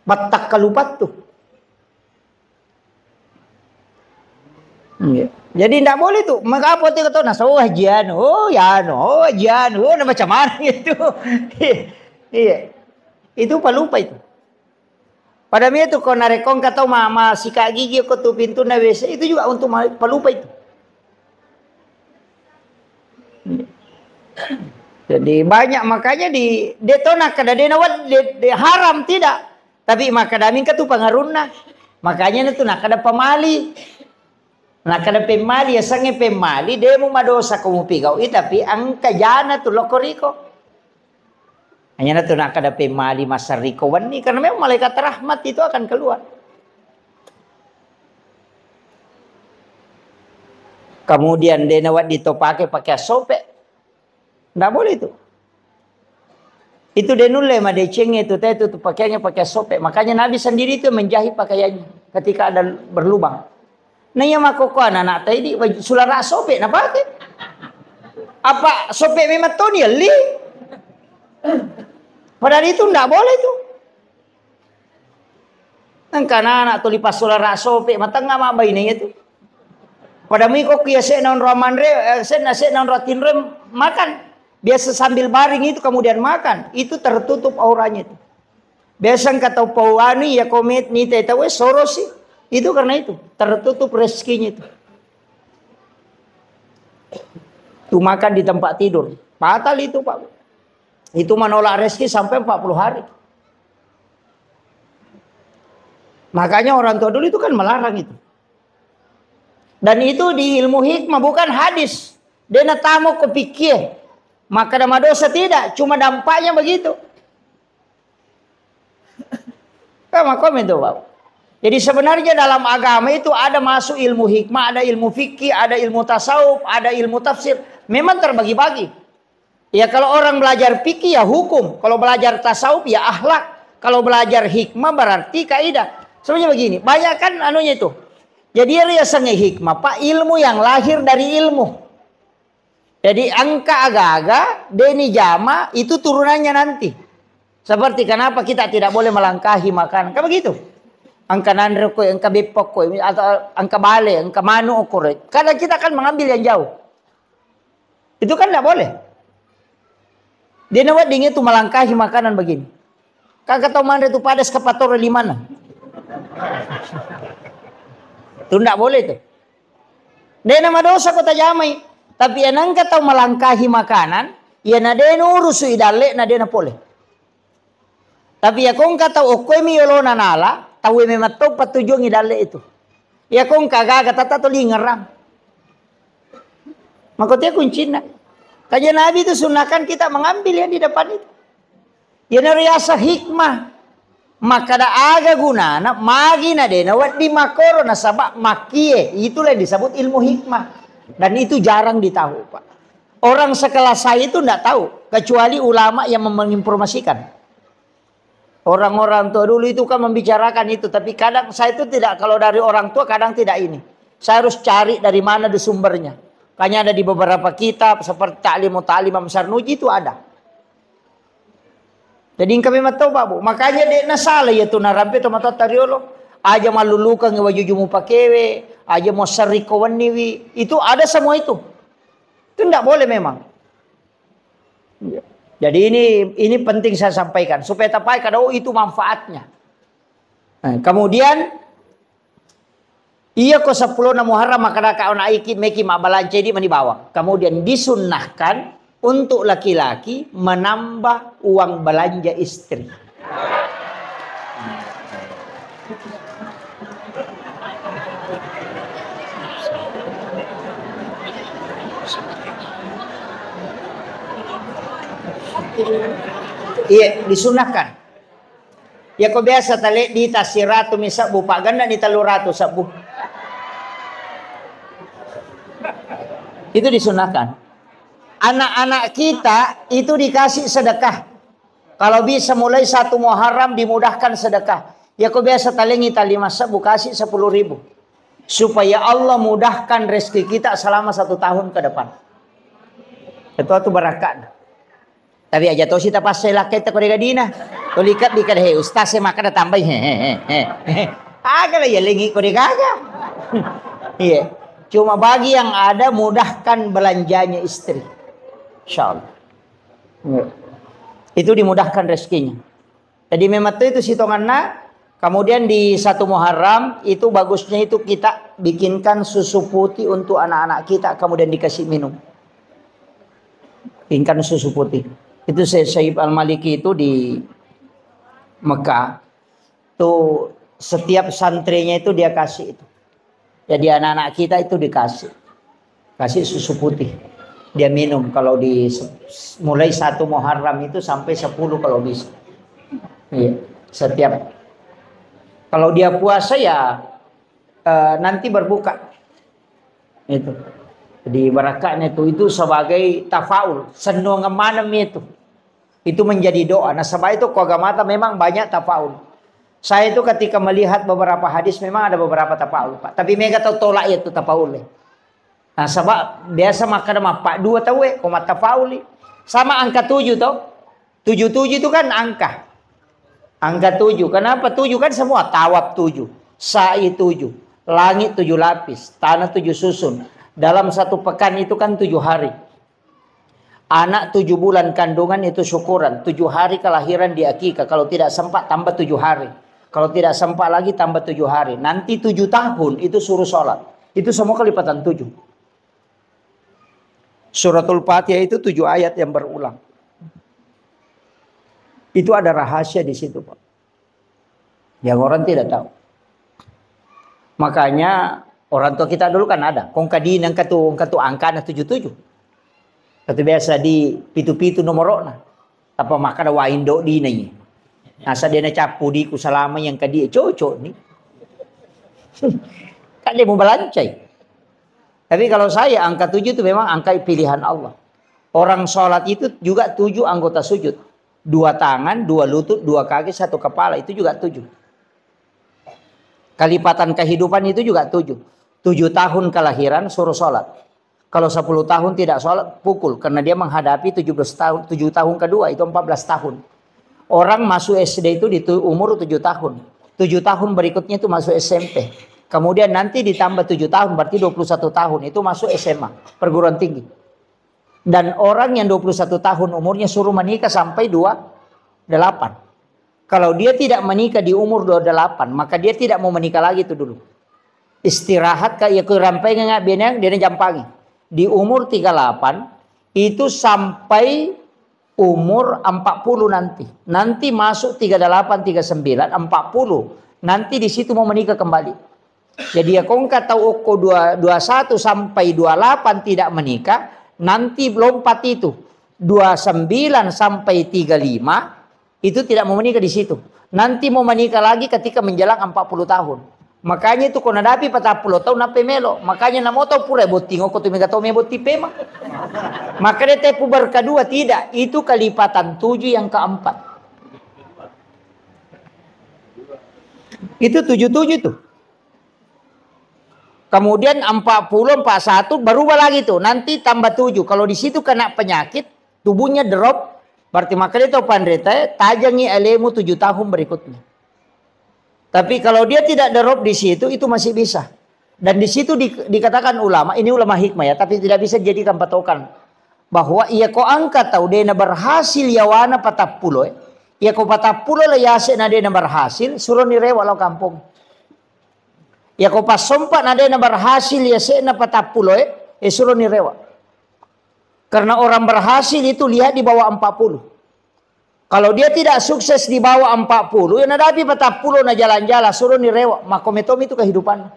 Batak kalupat tuh. Iya. Jadi tidak boleh tuh. Maka apa tuh kata nasa hajian, nah macam mana itu? Iya. Itu palupa itu. Pada dia tuh kau narekong kata mama sikat gigi kau tuh pintu na WC itu juga untuk palupa itu. Jadi banyak makanya di detona kada denawat haram tidak. Tapi makadamin ka tu pangaruna. Makanya itu nak kada pamali. Nak kada pemali ya sange pemali demo madosa kamu pigau tapi angka jana tu lokoriko. Hanya tu nak kada pemali masariko wani karena memang malaikat rahmat itu akan keluar. Kemudian denawat ditopake pakai sope. Nggak boleh itu. Itu denule ma deceng itu pakaiannya pakai sope. Makanya Nabi sendiri itu menjahit pakaiannya ketika ada berlubang. Nah ya makoko anak tadi sulara sope na pakai. Apa sope memang to dia li? Padahal itu ndak boleh itu. Karena anak tu lipas sulara sope matanga ma baine itu. Pada miko kiase non romanre sen non rotinre makan. Biasa sambil baring itu kemudian makan, itu tertutup auranya itu. Biasa kata pauani ya komit ni tahu sorosi. Itu karena itu tertutup rezekinya itu. Tuh makan di tempat tidur. Fatal itu, Pak. Itu menolak rezeki sampai 40 hari. Makanya orang tua dulu itu kan melarang itu. Dan itu di ilmu hikmah bukan hadis. Dia tamu kepikir. Maka nama dosa tidak, cuma dampaknya begitu. Kamu komen tuh, Pak. Jadi sebenarnya dalam agama itu ada masuk ilmu hikmah, ada ilmu fikih, ada ilmu tasawuf, ada ilmu tafsir. Memang terbagi-bagi. Ya kalau orang belajar fikih ya hukum, kalau belajar tasawuf ya akhlak, kalau belajar hikmah berarti kaidah. Sebenarnya begini, banyak kan anunya itu. Jadi dia sange hikmah, Pak, ilmu yang lahir dari ilmu. Jadi angka agak-agak, deni jama itu turunannya nanti. Seperti kenapa kita tidak boleh melangkahi makanan. Kan begitu. Angka nandre koi, angka bepok koi, atau angka bale, angka manu koi. Karena kita akan mengambil yang jauh. Itu kan tidak boleh. Dia nawat dingin itu melangkahi makanan begini. Kakak tahu mana itu padas kepator di mana? Itu tidak boleh itu. Dia nama dosa kota jamai. Tapi yang angka tahu melangkahi makanan, ya nadeno urusu idale nadena pole. Tapi ya kong kata okoy miyolona nala, tahu memang tahu patujung idale itu. Ya kong kagak kata tahu lingerang. Makanya kuncinya. Kajian Nabi itu sunahkan kita mengambil yang di depan itu. Ya nariasa hikmah. Maka da aga guna na magi nadena wat di makoro na sabak makie. Itulah yang disebut ilmu hikmah. Dan itu jarang ditahu, Pak. Orang sekelas saya itu tidak tahu. Kecuali ulama yang menginformasikan. Orang-orang tua dulu itu kan membicarakan itu. Tapi kadang saya itu tidak, kalau dari orang tua kadang tidak ini. Saya harus cari dari mana di sumbernya. Kayaknya ada di beberapa kitab. Seperti Ta'limu Ta'limam Sarnuji itu ada. Jadi kami tahu, Pak, Bu. Makanya dia nasalah ya tu narampe tu mata tariolo. Aja malulukan ngewajujumu pakewe. Aja mau serikawan niwi. Itu ada semua itu. Itu tidak boleh memang. Jadi ini penting saya sampaikan. Supaya tapai kada itu manfaatnya. Nah, kemudian. Iya ko 10 na Muharram maka kaon aiki meki mabalance di manibawang. Kemudian disunnahkan untuk laki-laki menambah uang belanja istri. Iya, disunahkan. Ya kok biasa tali di tasiratu misabu pak ganda di taluratu sabu. Itu disunahkan. Anak-anak kita itu dikasih sedekah. Kalau bisa mulai 1 Muharram dimudahkan sedekah. Ya kok biasa tali ngita 5 sabu kasih 10.000. Supaya Allah mudahkan rezeki kita selama 1 tahun ke depan. Itu barakat. Tapi aja tahu kita pas saya lakai tak kau dina, kau lihat he ustaz saya makan tambah he. Agak lah ya lengi kau dikaga. Iya. Cuma bagi yang ada mudahkan belanjanya istri. Insya Allah. Itu dimudahkan rezekinya. Jadi memang itu sitonganna. Kemudian di 1 Muharram itu bagusnya itu kita bikinkan susu putih untuk anak-anak kita. Kemudian dikasih minum. Bikinkan susu putih. Itu Syekh Al-Maliki itu di Mekah. Tuh setiap santrinya itu dia kasih itu. Jadi anak-anak kita itu dikasih. Kasih susu putih. Dia minum kalau mulai 1 Muharram itu sampai 10 kalau bisa. Iya, setiap. Kalau dia puasa ya nanti berbuka. Itu. Jadi barakahnya itu sebagai tafaul, senang ngemanam itu. Itu menjadi doa. Nah, sebab itu kogamata memang banyak tafaul. Saya itu ketika melihat beberapa hadis memang ada beberapa tafaul, Pak. Tapi mereka tolak itu tafaul. Nah, sebab biasa makan sama Pak 2 tahu komat tafaul. Sama angka 7 toh. 77 itu kan angka. Angka 7. Kenapa 7 kan semua tawab 7, sa'i 7, langit 7 lapis, tanah 7 susun. Dalam 1 pekan itu kan 7 hari. Anak 7 bulan kandungan itu syukuran. 7 hari kelahiran di akikah. Kalau tidak sempat tambah 7 hari. Kalau tidak sempat lagi tambah 7 hari. Nanti 7 tahun itu suruh sholat. Itu semua kelipatan 7. Suratul Fatihah itu 7 ayat yang berulang. Itu ada rahasia di situ, Pak. Yang orang tidak tahu. Makanya orang tua kita dulu kan ada. Kongkadin yang katu angka 77. Kata biasa di pitu-pitu nomorona. Apa makan waindo di nanya. Nasa dia capu di kusalama yang kadi cocok nih. Kan dia mau belancai. Tapi kalau saya angka 7 itu memang angka pilihan Allah. Orang sholat itu juga 7 anggota sujud. 2 tangan, 2 lutut, 2 kaki, 1 kepala. Itu juga 7. Kalipatan kehidupan itu juga 7. 7 tahun kelahiran suruh sholat. Kalau 10 tahun tidak sholat, pukul. Karena dia menghadapi 17 tahun, 7 tahun kedua itu 14 tahun. Orang masuk SD itu di umur 7 tahun. 7 tahun berikutnya itu masuk SMP. Kemudian nanti ditambah 7 tahun, berarti 21 tahun. Itu masuk SMA, perguruan tinggi. Dan orang yang 21 tahun umurnya suruh menikah sampai 28. Kalau dia tidak menikah di umur 28, maka dia tidak mau menikah lagi itu dulu. Istirahat kayak kerampai nggak benang dia jampangi. Di umur 38 itu sampai umur 40 nanti. Nanti masuk 38, 39, 40. Nanti di situ mau menikah kembali. Jadi ya kongka tahu oko 21 sampai 28 tidak menikah. Nanti lompat itu 29 sampai 35 itu tidak mau menikah di situ. Nanti mau menikah lagi ketika menjelang 40 tahun. Makanya itu kau nadapi 40 tahun nape melo. Makanya namo tahu pura boti ngoko tu mega tome boti pema. Makanya tepu berkedua tidak. Itu kelipatan 7 yang keempat. Itu 77 tuh. Kemudian 40, 41 berubah lagi tuh. Nanti tambah 7. Kalau di situ kena penyakit, tubuhnya drop. Berarti makanya itu pandrita tajangi elemu 7 tahun berikutnya. Tapi kalau dia tidak drop di situ, itu masih bisa. Dan di situ dikatakan ulama, ini ulama hikmah ya, tapi tidak bisa dijadikan patokan. Bahwa ia ko angkat tahu dia berhasil yawana 40. Ia ko 40 lah yase na dia berhasil, suruh nirewa lo kampung. Ya ko pas sompat na dia berhasil yase na 40 suruh nirewa. Karena orang berhasil itu lihat di bawah 40. Kalau dia tidak sukses di bawah 40, ya nadapi 40 na jalan-jalan suruh nirewa, makometom itu kehidupan.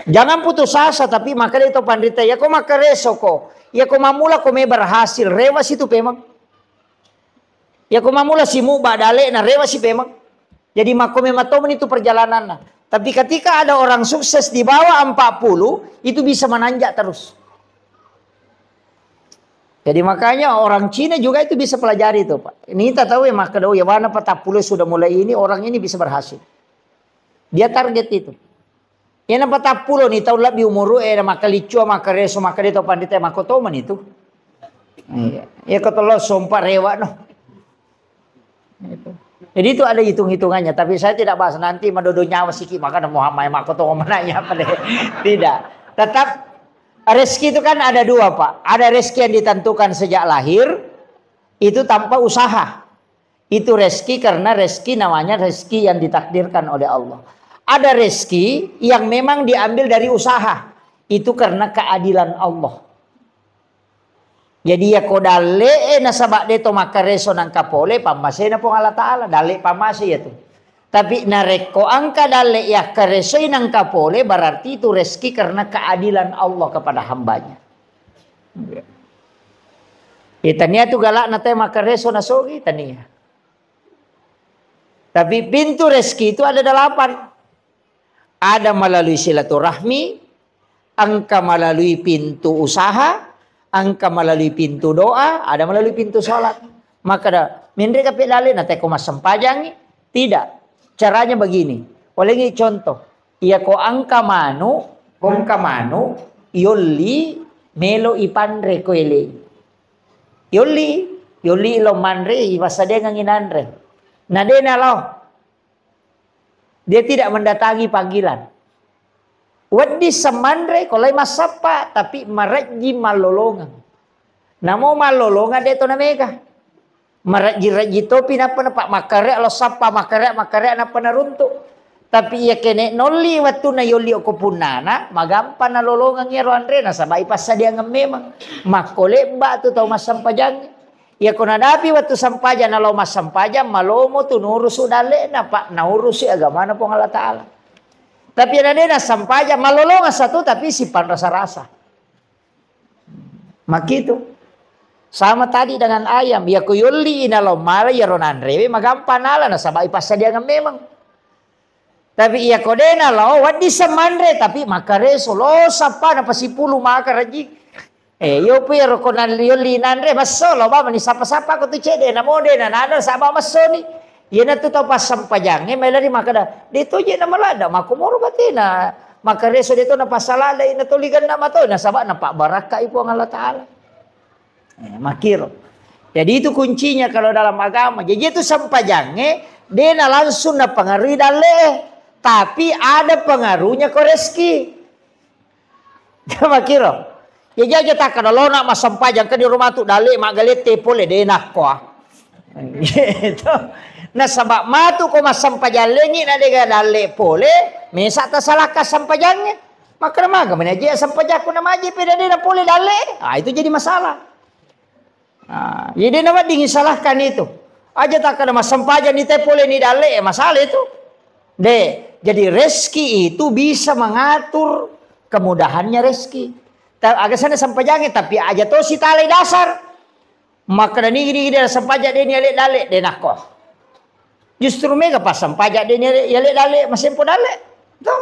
Jangan putus asa, tapi makanya itu pandita ya ko makareso ko. Ya ko mamula ko may berhasil, rewa situ pemang. Ya ko mamula si mu badale na rewa si pemang. Jadi makomematom itu perjalanan na. Tapi ketika ada orang sukses di bawah 40, itu bisa menanjak terus. Jadi makanya orang Cina juga itu bisa pelajari itu, Pak. Ini kita tahu ya maka ya mana 40 sudah mulai ini orang ini bisa berhasil. Dia target itu. Yang 40 nih tahu lebih umur maka licu maka reso maka dia tahu pandita maka toman itu. Iya. Ya ketelo sompa rewa no. Itu. Jadi itu ada hitung-hitungannya. Tapi saya tidak bahas nanti madodo nyawa sikit maka Muhammad mak koto mananya apa deh. Tidak. Tetap rezeki itu kan ada dua, Pak. Ada rezeki yang ditentukan sejak lahir, itu tanpa usaha. Itu rezeki karena rezeki namanya rezeki yang ditakdirkan oleh Allah. Ada rezeki yang memang diambil dari usaha. Itu karena keadilan Allah. Jadi ya ko dale na sabak de to makareso nang kapole pamase na po Allah Taala dale pamase ya tu. Tapi nareko angka dale ya kareso nang kapole berarti itu rezeki karena keadilan Allah kepada hambanya. Itania tu galak na tayo makareso na sogi tania. Tapi pintu rezeki itu ada 8. Ada melalui silaturahmi, angka melalui pintu usaha, angka melalui pintu doa, ada melalui pintu sholat. Maka dah, mindre kapit dalin nanti ko masampajangi. Tidak. Caranya begini. Oleh ini contoh. Ia ko angka manu, kongka manu, yoli melo ipandre ko ele. Yoli lo manre ibasade nganginandre. Nadena lo. Dia tidak mendatangi panggilan. Wadi semandre kolai masapa tapi maraji malolongan. Namo malolongan dia to namega. Maraji topi napa pak makare alo sapa makare napa naruntuk. Tapi ia kene noli watu na yoli ko punana magampa na lolongan ya Andre na sabai pasa dia memang makole ba tu tau masampajang. Ya kona dapi watu sampaja na lo masampaja malomo tu nurus udale na pak naurusi agama na po Allah Taala. Tapi ada na sampaja malolongan satu tapi simpan rasa-rasa. Makitu. Sama tadi dengan ayam. Ya kuyuli inalo mara ya ronan rewe magampanala na sabai pasa dia memang. Tapi iya kodena lo wadi semandre tapi makareso lo sapa na pasipulu makaraji. Yo pero konan yuli nanre masolo ba mani sapa-sapa ko tu cede na mode na nada saba masoni. Ia na tu tau pas sampajange melari makada. Dito je na malada makumoro batina. Makareso dito na pasalala ina tuligan na mato na saba na pak baraka ipo ang Allah Taala. Makiro. Jadi itu kuncinya kalau dalam agama. Jadi itu sampajange dia na langsung na pengaruhi dale. Tapi ada pengaruhnya ke rezeki. Makiro. Ya jaja tak kalau nak masampajang ke di rumah tu dale mak galete pole de nak ko. Gitu. Nah sabak matu ko masampajalengi na de dale pole, mesa ta salah ka sampajangnya. Maka maga menaji sampajaku na maji peda de na pole dale. Ah itu jadi masalah. Nah, jadi nama dingin salahkan itu. Aja tak ada masampajan ni te pole ni dale masalah itu. Jadi rezeki itu bisa mengatur kemudahannya rezeki. Agak sana sampajangnya tapi aja to si tali dasar. Maka gini dia sampajak dia ni alek dalek dia nak kau. Justru mega pas sampajak dia ni alek dalek masih pun dalek. Tuh,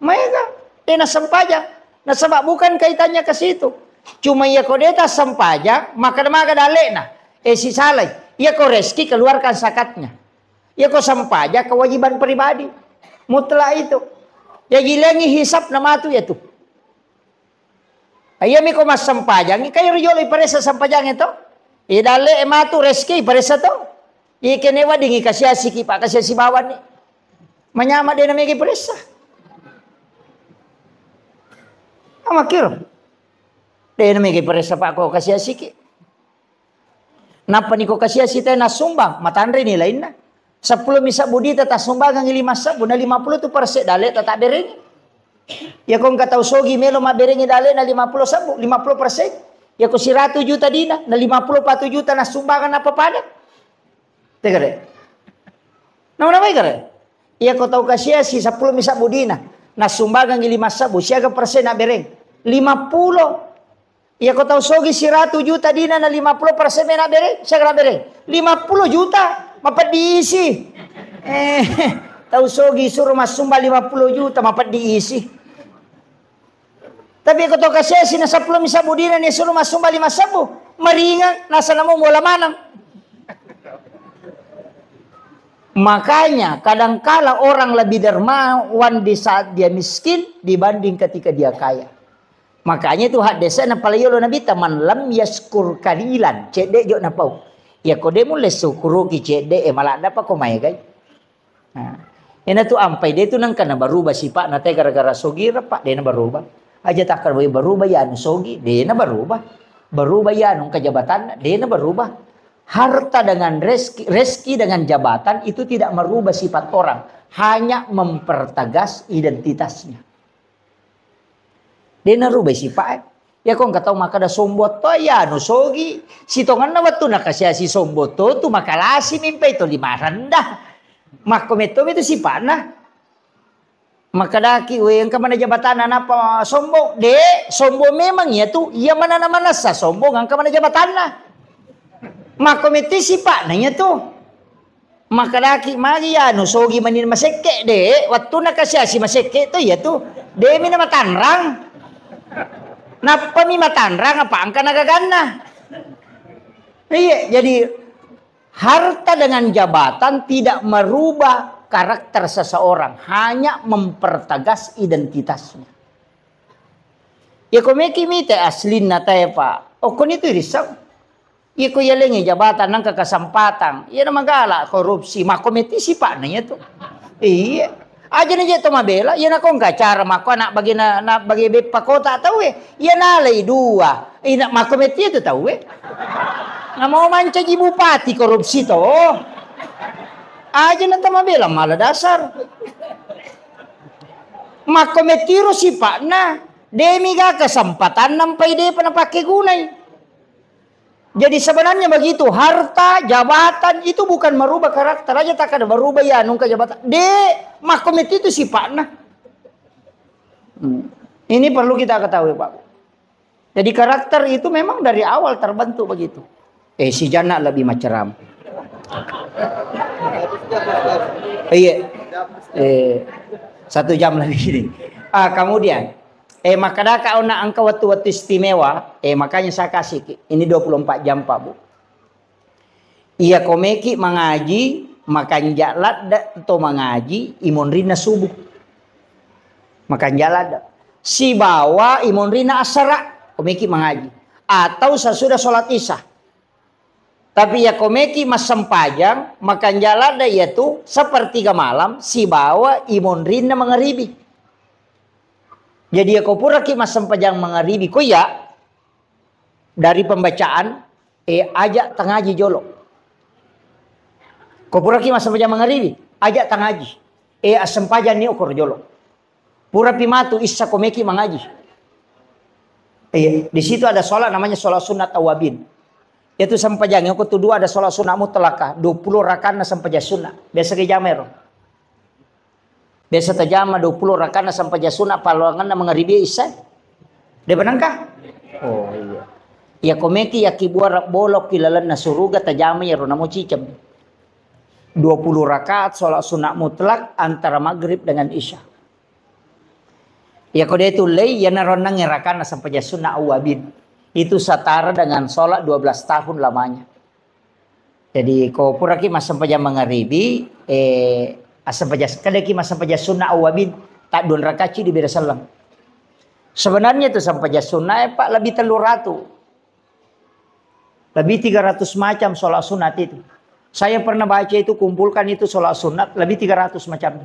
mega dia nak sampajak. Nah sebab bukan kaitannya ke situ. Cuma ya kau dia tak sampajak maka dalek nah. Si salai. Ya kau rezeki keluarkan zakatnya. Ya kau sampajak kewajiban pribadi. Mutlak itu. Ya gilangi hisap nama tu ya tu. Ayam iko mas sampajang, kayo yoli paresa sampajang ito. Idale ematu reski paresa to. Ikenewa dingi kasya siki pa kasya si bawan ni. Manyama din na may paresa. Amakiro. Din na may paresa pa ako kasya siki. Napa ni ko kasya si tayo nasumbang, matandre nila na. 10 misa budi tata sumbang ang 5 sabu na 50 tu parse dale tata bereng. Ya kung kataw sogi melo maberengi dale na 50 sabu, 50%. Ya ko si 100 juta dina na 54 juta na sumbangan na papada. Teka re. Naman na kare. Ya ko taw kasya si 10 misa budina na sumbangan 5 sabu, siya ka persen na bereng. 50. Ya ko taw sogi si 100 juta dina na 50% na bereng, siya ka bereng. 50 juta mapat diisi. Taw sogi suruh masumba 50 juta mapat diisi. Tapi ako to kasi sinasa 10 misa budina ni suruh masumba 5 sabu. Maringan nasa namo mula manang. Makanya kadangkala orang lebih dermawan di saat dia miskin dibanding ketika dia kaya. Makanya itu hadisnya na palayolo nabi taman lam yaskur kalilan. Cedek jo na pau. Ya kode mulai sukuru kicede malah ada apa komai guys. Nah, ini tuh ampai dia tuh nang kana berubah sifat nate gara-gara sogi pak dia berubah. Aja takar berubah ya anu sogi dia berubah. Berubah ya anu kejabatan dia berubah. Harta dengan rezeki dengan jabatan itu tidak merubah sifat orang, hanya mempertegas identitasnya. Dia narubah sifat. Ya kong katau maka da sombot to ya no sogi si tongan na watu nakasya si sombot to makalasi mimpi to limaran dah makometo itu si pana makadaki we yang kamana jabatan apa sombong de sombong memang ya tu ia mana sa sombong ang kamana jabatan na makometi si pana nya tu makadaki magi ya no sogi manin maseke de watu nakasya si maseke to ya tu de mina matanrang. Napa mi matanrang apa angka nagagana? Iya, jadi harta dengan jabatan tidak merubah karakter seseorang, hanya mempertegas identitasnya. Ya komeki mite aslin na tayo pa. O kun itu risau. Ya ko yalengi jabatan ng kakasempatan. Ya na magala korupsi, makometi si pa na to. Iya. Aja na dito mabela, yan akong cara mako na bagi na bagi pakota tahu yan nalay dua. Ina makometi itu tahu na mau manca di bupati korupsi to. Aja na mabela malah dasar. Makometiro si pak na demi ga kesempatan nampai de pa pakai gunay. Jadi sebenarnya begitu, harta, jabatan itu bukan merubah karakter aja, tak ada berubah ya nungka jabatan. Makometi itu sifatnya. Ini perlu kita ketahui Pak. Jadi karakter itu memang dari awal terbentuk begitu. Si Jana lebih macam. Iya. 1 jam lagi ini. Kemudian. Maka dah kau nak angka waktu istimewa, makanya saya kasih ini 24 jam Pak Bu. Iya komeki mengaji, makan jalat atau mengaji, imun rina subuh. Makan jalat. Si bawa imun rina asara, komeki mengaji. Atau sesudah sholat isya. Tapi ya komeki mas sempajang, makan jalat yaitu sepertiga malam, si bawa imun rina mengeribi. Jadi ya kau pura ki mas sempajang mengeribi ko ya dari pembacaan ajak tengaji jolok. Kau pura ki mas sempajang mengeribi ajak tengaji sempajang ni okor jolok. Pura pimatu isa komeki mengaji. Di situ ada sholat namanya sholat sunat awabin. Itu sempajang yang kedua ada sholat sunat mutlakah 20 rakaat na sempajang sunat. Biasa ke jamer. Biasa tajama 20 rakaat sampai jasuna paluangan na mengaribi isa. Dia benangkah? Oh iya. Ya komeki ya kibuar bolok kilalan na suruga tajama ya rona mo cicam. 20 rakaat sholat sunat mutlak antara maghrib dengan isya. Ya kode itu lay ya narona ngerakan na sampai jasuna awabin. Itu setara dengan sholat 12 tahun lamanya. Jadi kau puraki mas sampai jam mengaribi asampajas kadaki masampajas sunnah awabin tak 2 rakaat di beda salam. Sebenarnya itu sampajas sunnah Pak lebih 300. Lebih 300 macam sholat sunat itu. Saya pernah baca itu kumpulkan itu sholat sunat lebih 300 macam.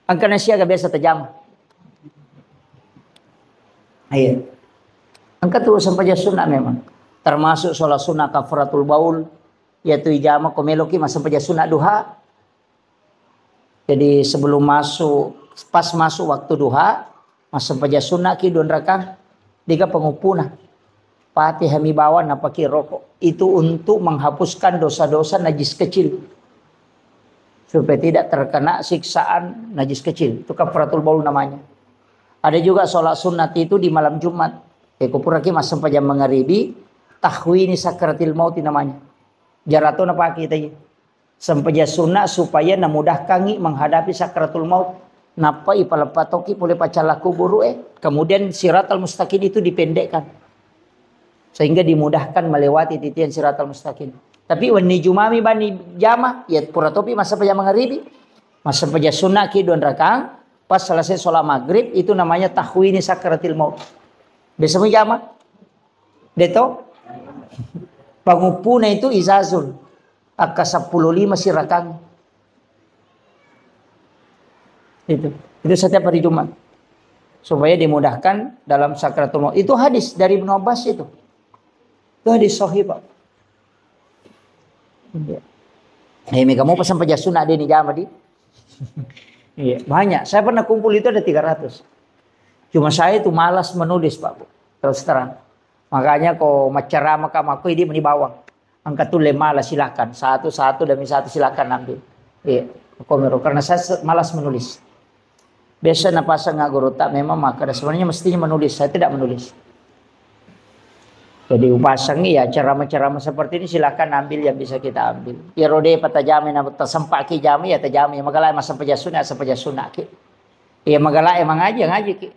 Angka siaga biasa terjamah. Iya. Angka itu sampajas sunnah memang. Termasuk sholat sunat kafaratul baul yaitu ijama komeloki masampajas sunat duha. Jadi sebelum pas masuk waktu duha, masuk paja sunnah ki 2 rakaat, 3 pengupuna. Pati hami bawa napaki rokok. Itu untuk menghapuskan dosa-dosa najis kecil. Supaya tidak terkena siksaan najis kecil. Itu kafaratul baul namanya. Ada juga sholat sunat itu di malam Jumat. Kupuraki masuk paja mengaribi, tahwini sakratil mauti namanya. Jarato napaki tadi. Sampai sunnah supaya namudahkan menghadapi sakratul maut. Napa ipalapatoki boleh pacalaku buru kemudian siratal mustaqim itu dipendekkan sehingga dimudahkan melewati titian siratal mustaqim. Tapi wani jumami bani jama ya puratopi masa pajak mengaribi masa pajak sunnah ki 2 rakaat pas selesai sholat maghrib itu namanya tahwini sakratil maut. Biasa jama deto Pangupuna itu izazul. Aka 15 sirakang. Itu setiap hari Jumat. Supaya dimudahkan dalam sakratul maut. Itu hadis dari Ibnu Abbas itu. Itu hadis sahih, Pak. Kamu pesan pejasuna ada nih jama di. Iya, banyak. Saya pernah kumpul itu ada 300. Cuma saya itu malas menulis, Pak. Terus terang. Makanya kok macerama kamaku ini menibawang. Angkat tuh malas silakan. Satu demi satu silakan ambil. Iya, karena saya malas menulis. Biasa napasa nggak guru tak memang maka sebenarnya mestinya menulis. Saya tidak menulis. Jadi upasang ya ceramah-ceramah seperti ini silakan ambil yang bisa kita ambil. Ya rode patajami na tasempaki jami ya tajami magala masa pejasuna ki. Ya magala emang aja ngaji ki.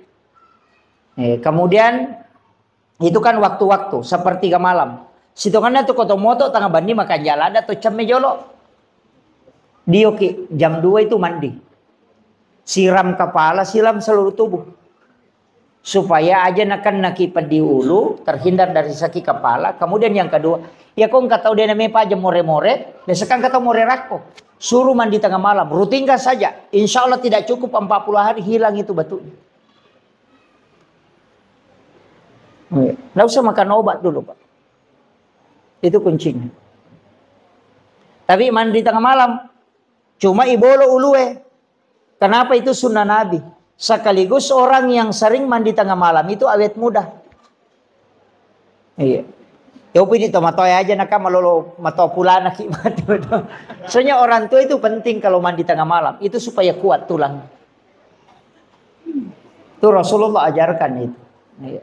Kemudian itu kan waktu-waktu seperti ke malam. Situngannya tuh kotomoto tengah bandi makan jalan atau cemme jolo. Dio ki jam 2 itu mandi. Siram kepala, siram seluruh tubuh. Supaya aja nakan nakipan di ulu, terhindar dari sakit kepala. Kemudian yang kedua, ya kok nggak tahu dia namanya apa aja more-more, besokkan kata more rako. Suruh mandi tengah malam, rutinkan saja. Insya Allah tidak cukup 40 hari hilang itu batunya. Nggak usah makan obat dulu, Pak. Itu kuncinya. Tapi mandi tengah malam, cuma ibolo ulue. Kenapa itu sunnah Nabi? Sekaligus orang yang sering mandi tengah malam itu awet muda. Iya. Ya upin itu matoy aja nak malolo mato pulana ki. Soalnya orang tua itu penting kalau mandi tengah malam itu supaya kuat tulang. Itu Rasulullah ajarkan itu. Iya.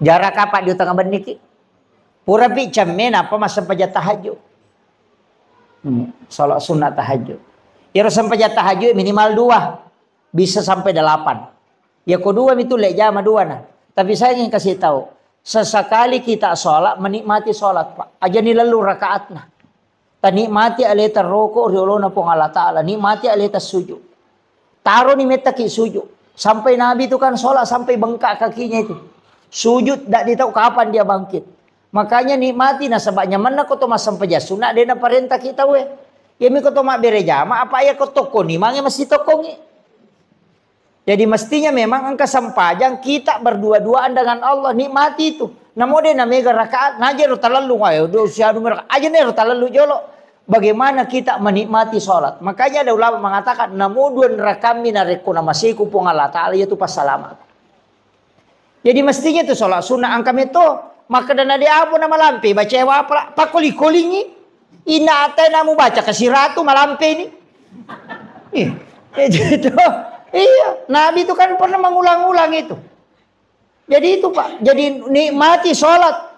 Jarak apa di tengah beniki? Pura pi camen apa masa pajat tahajud. Salat sunat tahajud. Ya sampai tahajud minimal 2. Bisa sampai 8. Ya kedua itu lejama 2 nah. Tapi saya ingin kasih tahu. Sesekali kita sholat menikmati sholat, Pak. Aja ni lalu rakaat nah. Nikmati aleta rokok riolona pong Allah Ta'ala. Nikmati aleta sujud. Taruh ni metaki sujud. Sampai Nabi itu kan sholat sampai bengkak kakinya itu. Sujud tak ditahu kapan dia bangkit. Makanya nikmati nah sebabnya mana kau tu masam pejasuna dia na perintah kita we. Ya mi kau tu mak berejama apa ya kau toko ni mangi masih tokongi. Jadi mestinya memang angka sampajang kita berdua-duaan dengan Allah nikmati itu. Namo de na mega rakaat najer talalu ayo do sia numero aja ner talalu jolo. Bagaimana kita menikmati salat? Makanya ada ulama mengatakan namo duan rakami na rekuna masiku pong Allah Ta'ala yaitu pas salamat. Jadi mestinya itu salat sunnah angka meto maka dana dia apa nama lampe baca apa pakoli-kolingi ina ate namu baca kasiratu malampe ini. Gitu. Iya, Nabi itu kan pernah mengulang-ulang itu. Jadi itu Pak, jadi nikmati sholat.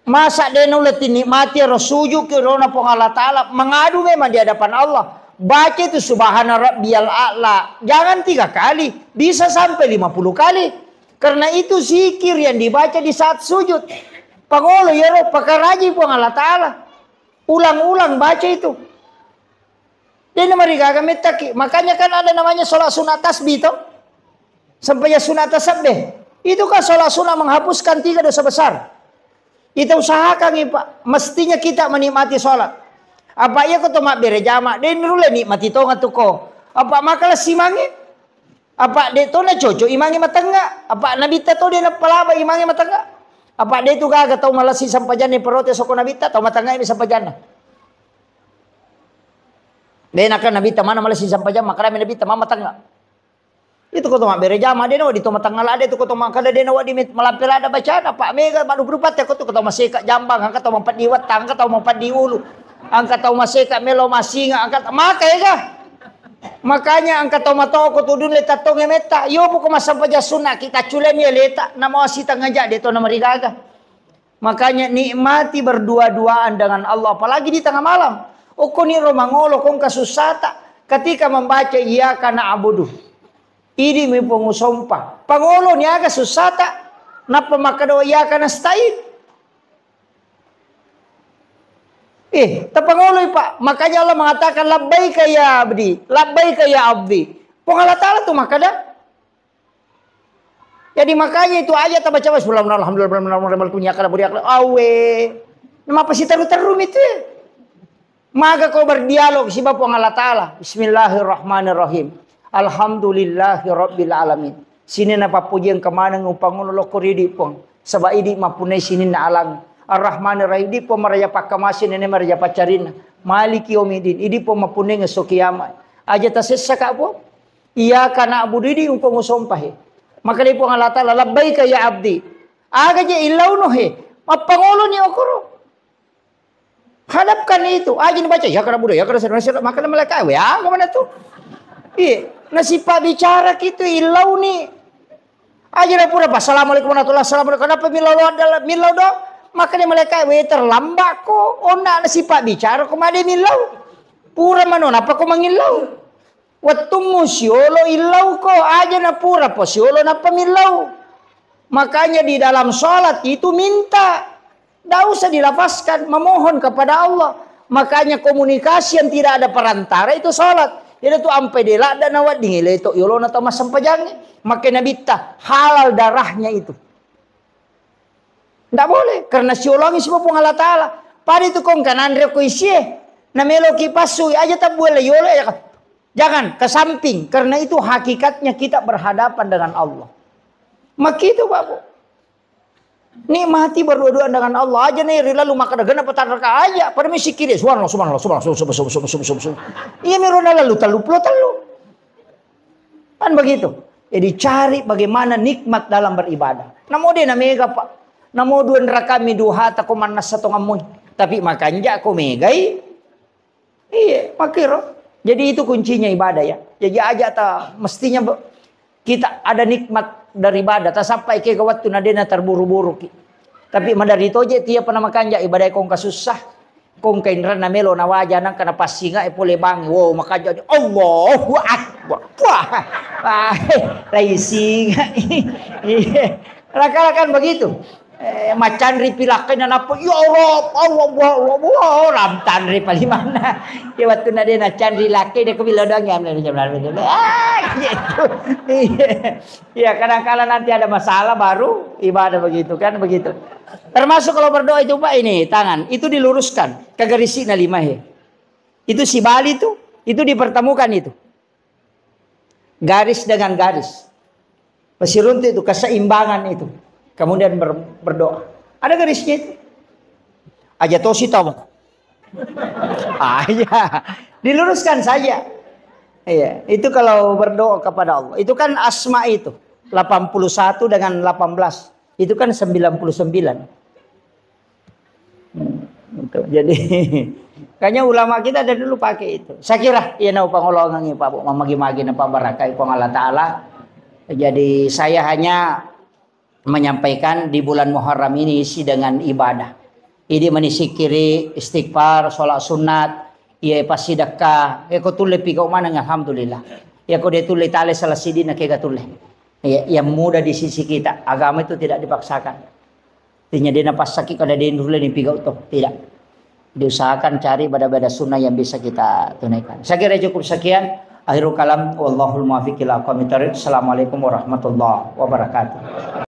Masa denuleti nikmati sujud ke rona pong Allah Ta'ala. Mengadu memang di hadapan Allah. Baca itu subhana rabbiyal a'la. Jangan 3 kali, bisa sampai 50 kali. Karena itu zikir yang dibaca di saat sujud. Pangolo ya roh, pakaraji pong Allah Ta'ala. Ulang-ulang baca itu. Dia mereka kami taki. Makanya kan ada namanya sholat sunat tasbih itu. Sampai sunat tasbih. Itu kan sholat sunat menghapuskan 3 dosa besar. Kita usahakan nih Pak. Mestinya kita menikmati sholat. Apa iya kau tomak berejama. Dia nurule nikmati tonga tuko. Apa makalah simangi. Apa dia tu na cocok imangi matangga. Apa nabi tato dia na palaba imangi matangga. Apa dia tu gaga tau malasi sampajan ni perote soko nabi tato matangga ini sampajan. Dia nak nabi tamana malah si sampajan makara nabi tamama tangga. Itu kau tomak berejama dia no di tomak tangga lada itu kau tomak kada dia no di malampel ada bacaan apa mega madu berupat ya kau tu kau tomak seka jambang angkat tau mampat diwat angkat tau mampat di ulu angkat tau maseka melo masinga angkat maka ya kah? Makanya angkat tau matoko tu dun leta tonge meta yo buku masampaja sunat kita culen ya leta nama asita ngajak dia tu nama rigaga. Makanya nikmati berdua-duaan dengan Allah apalagi di tengah malam. Okoni romangolo kong kasusata ketika membaca iya kana abudu. Ini mi pengusompa. Pangolo niya kasusata napa makado iya kana stain. Tapangolo Pak. Makanya Allah mengatakan labbaika ya abdi, labbaika ya abdi. Pong Allah Ta'ala tu makada. Jadi makanya itu aja tak baca alhamdulillah awe. Nama apa sih teru-terum itu? Maka kau berdialog si Bapa Allah Ta'ala. Bismillahirrahmanirrahim. Alhamdulillahirabbil alamin. Sini na papuji ang kemana ngupang lo koridi pong. Sabah idi mapunay sini na alam. Ar-Rahmanir-Rahim di po maraya pakamasin ini maraya pacarina. Maliki yaumiddin idi po mapunay nga so kiyamat. Aja tasessa ka po. Iya kana abudi di ungkong usompahe. Maka di po ang Allah Ta'ala labbaika ya abdi. Aga je ilaw no he. Mapangulo ni okoro. Hadapkan itu. Aja baca ya kana budaya ya kana sadar maka malaikat ya kemana tuh? Iya, nasipa bicara gitu ilaw ni. Aja na pura assalamualaikum warahmatullahi wabarakatuh. Kenapa milau do? Maka ni malaikat terlambat ko. Ona nasipa bicara ko made milau. Pura manon apa ko mangilau? Waktu musiolo ilaw ko aja na pura posiolo na pamilau. Makanya di dalam sholat itu minta. Tidak usah dilafazkan, memohon kepada Allah. Makanya komunikasi yang tidak ada perantara itu sholat. Jadi itu ampe delak dan awat dingile itu yolona atau masam pajangnya. Makanya bita halal darahnya itu. Tidak boleh karena si ulangi semua pun Allah Ta'ala. Pada itu kong kanan reko isye. Namelo kipasui aja tak boleh yolo ya. Jangan ke samping karena itu hakikatnya kita berhadapan dengan Allah. Maka itu Bapak. Nikmati berdua-duaan dengan Allah aja nih lalu maka dagana petarka aja pada misi kiri subhanallah iya mirona lalu telu kan begitu. Jadi cari bagaimana nikmat dalam beribadah. Namo dia namega Pak. Namo dua neraka mi duha ta komanas satu ngamun. Tapi makanya aku megai. Iya, makiro. Jadi itu kuncinya ibadah ya. Jadi aja ta mestinya kita ada nikmat dari ibadah. Tak sampai ke waktu nadena terburu-buru ki. Tapi madari itu aja tiap pernah makan ja ibadah kong kasusah. Kong kainran na melo na wajanan kana pasinga pole bang. Wow makanya Allahu Akbar. Wah. Laising. Rakan begitu. Macan ripilakin na apa? Ya Allah. Ramtan ripali mana? Ya waktu nadena candri laki dia kebila doang ya. Gitu. Ya kadang-kadang nanti ada masalah baru ibadah begitu kan begitu. Termasuk kalau berdoa itu Pak ini tangan itu diluruskan ke garisina lima he. Itu si Bali tuh itu dipertemukan itu. Garis dengan garis. Pasirunti itu keseimbangan itu. Kemudian berdoa. Ada garisnya itu. Aja tosi tahu. Ya. Diluruskan saja. Iya, itu kalau berdoa kepada Allah. Itu kan asma itu. 81 dengan 18. Itu kan 99. Gitu. Jadi kayaknya ulama kita dari dulu pakai itu. Saya kira ya nau pangolongan Pak Bu mamagi-magi napa barakai pang Allah Taala. Jadi saya hanya menyampaikan di bulan Muharram ini isi dengan ibadah. Ini menisikiri istighfar, sholat sunat, ia pasti sedekah. Eko tule pika mana alhamdulillah. Ya ko dia tule tale salah sidina kega tule. Ya, yang mudah di sisi kita. Agama itu tidak dipaksakan. Tinya dia napas sakit kada dia tule ni pika utuh. Tidak. Diusahakan cari bada-bada sunnah yang bisa kita tunaikan. Saya kira cukup sekian. Akhirul kalam wallahul muwaffiq ila aqwamit thoriq. Assalamualaikum warahmatullahi wabarakatuh.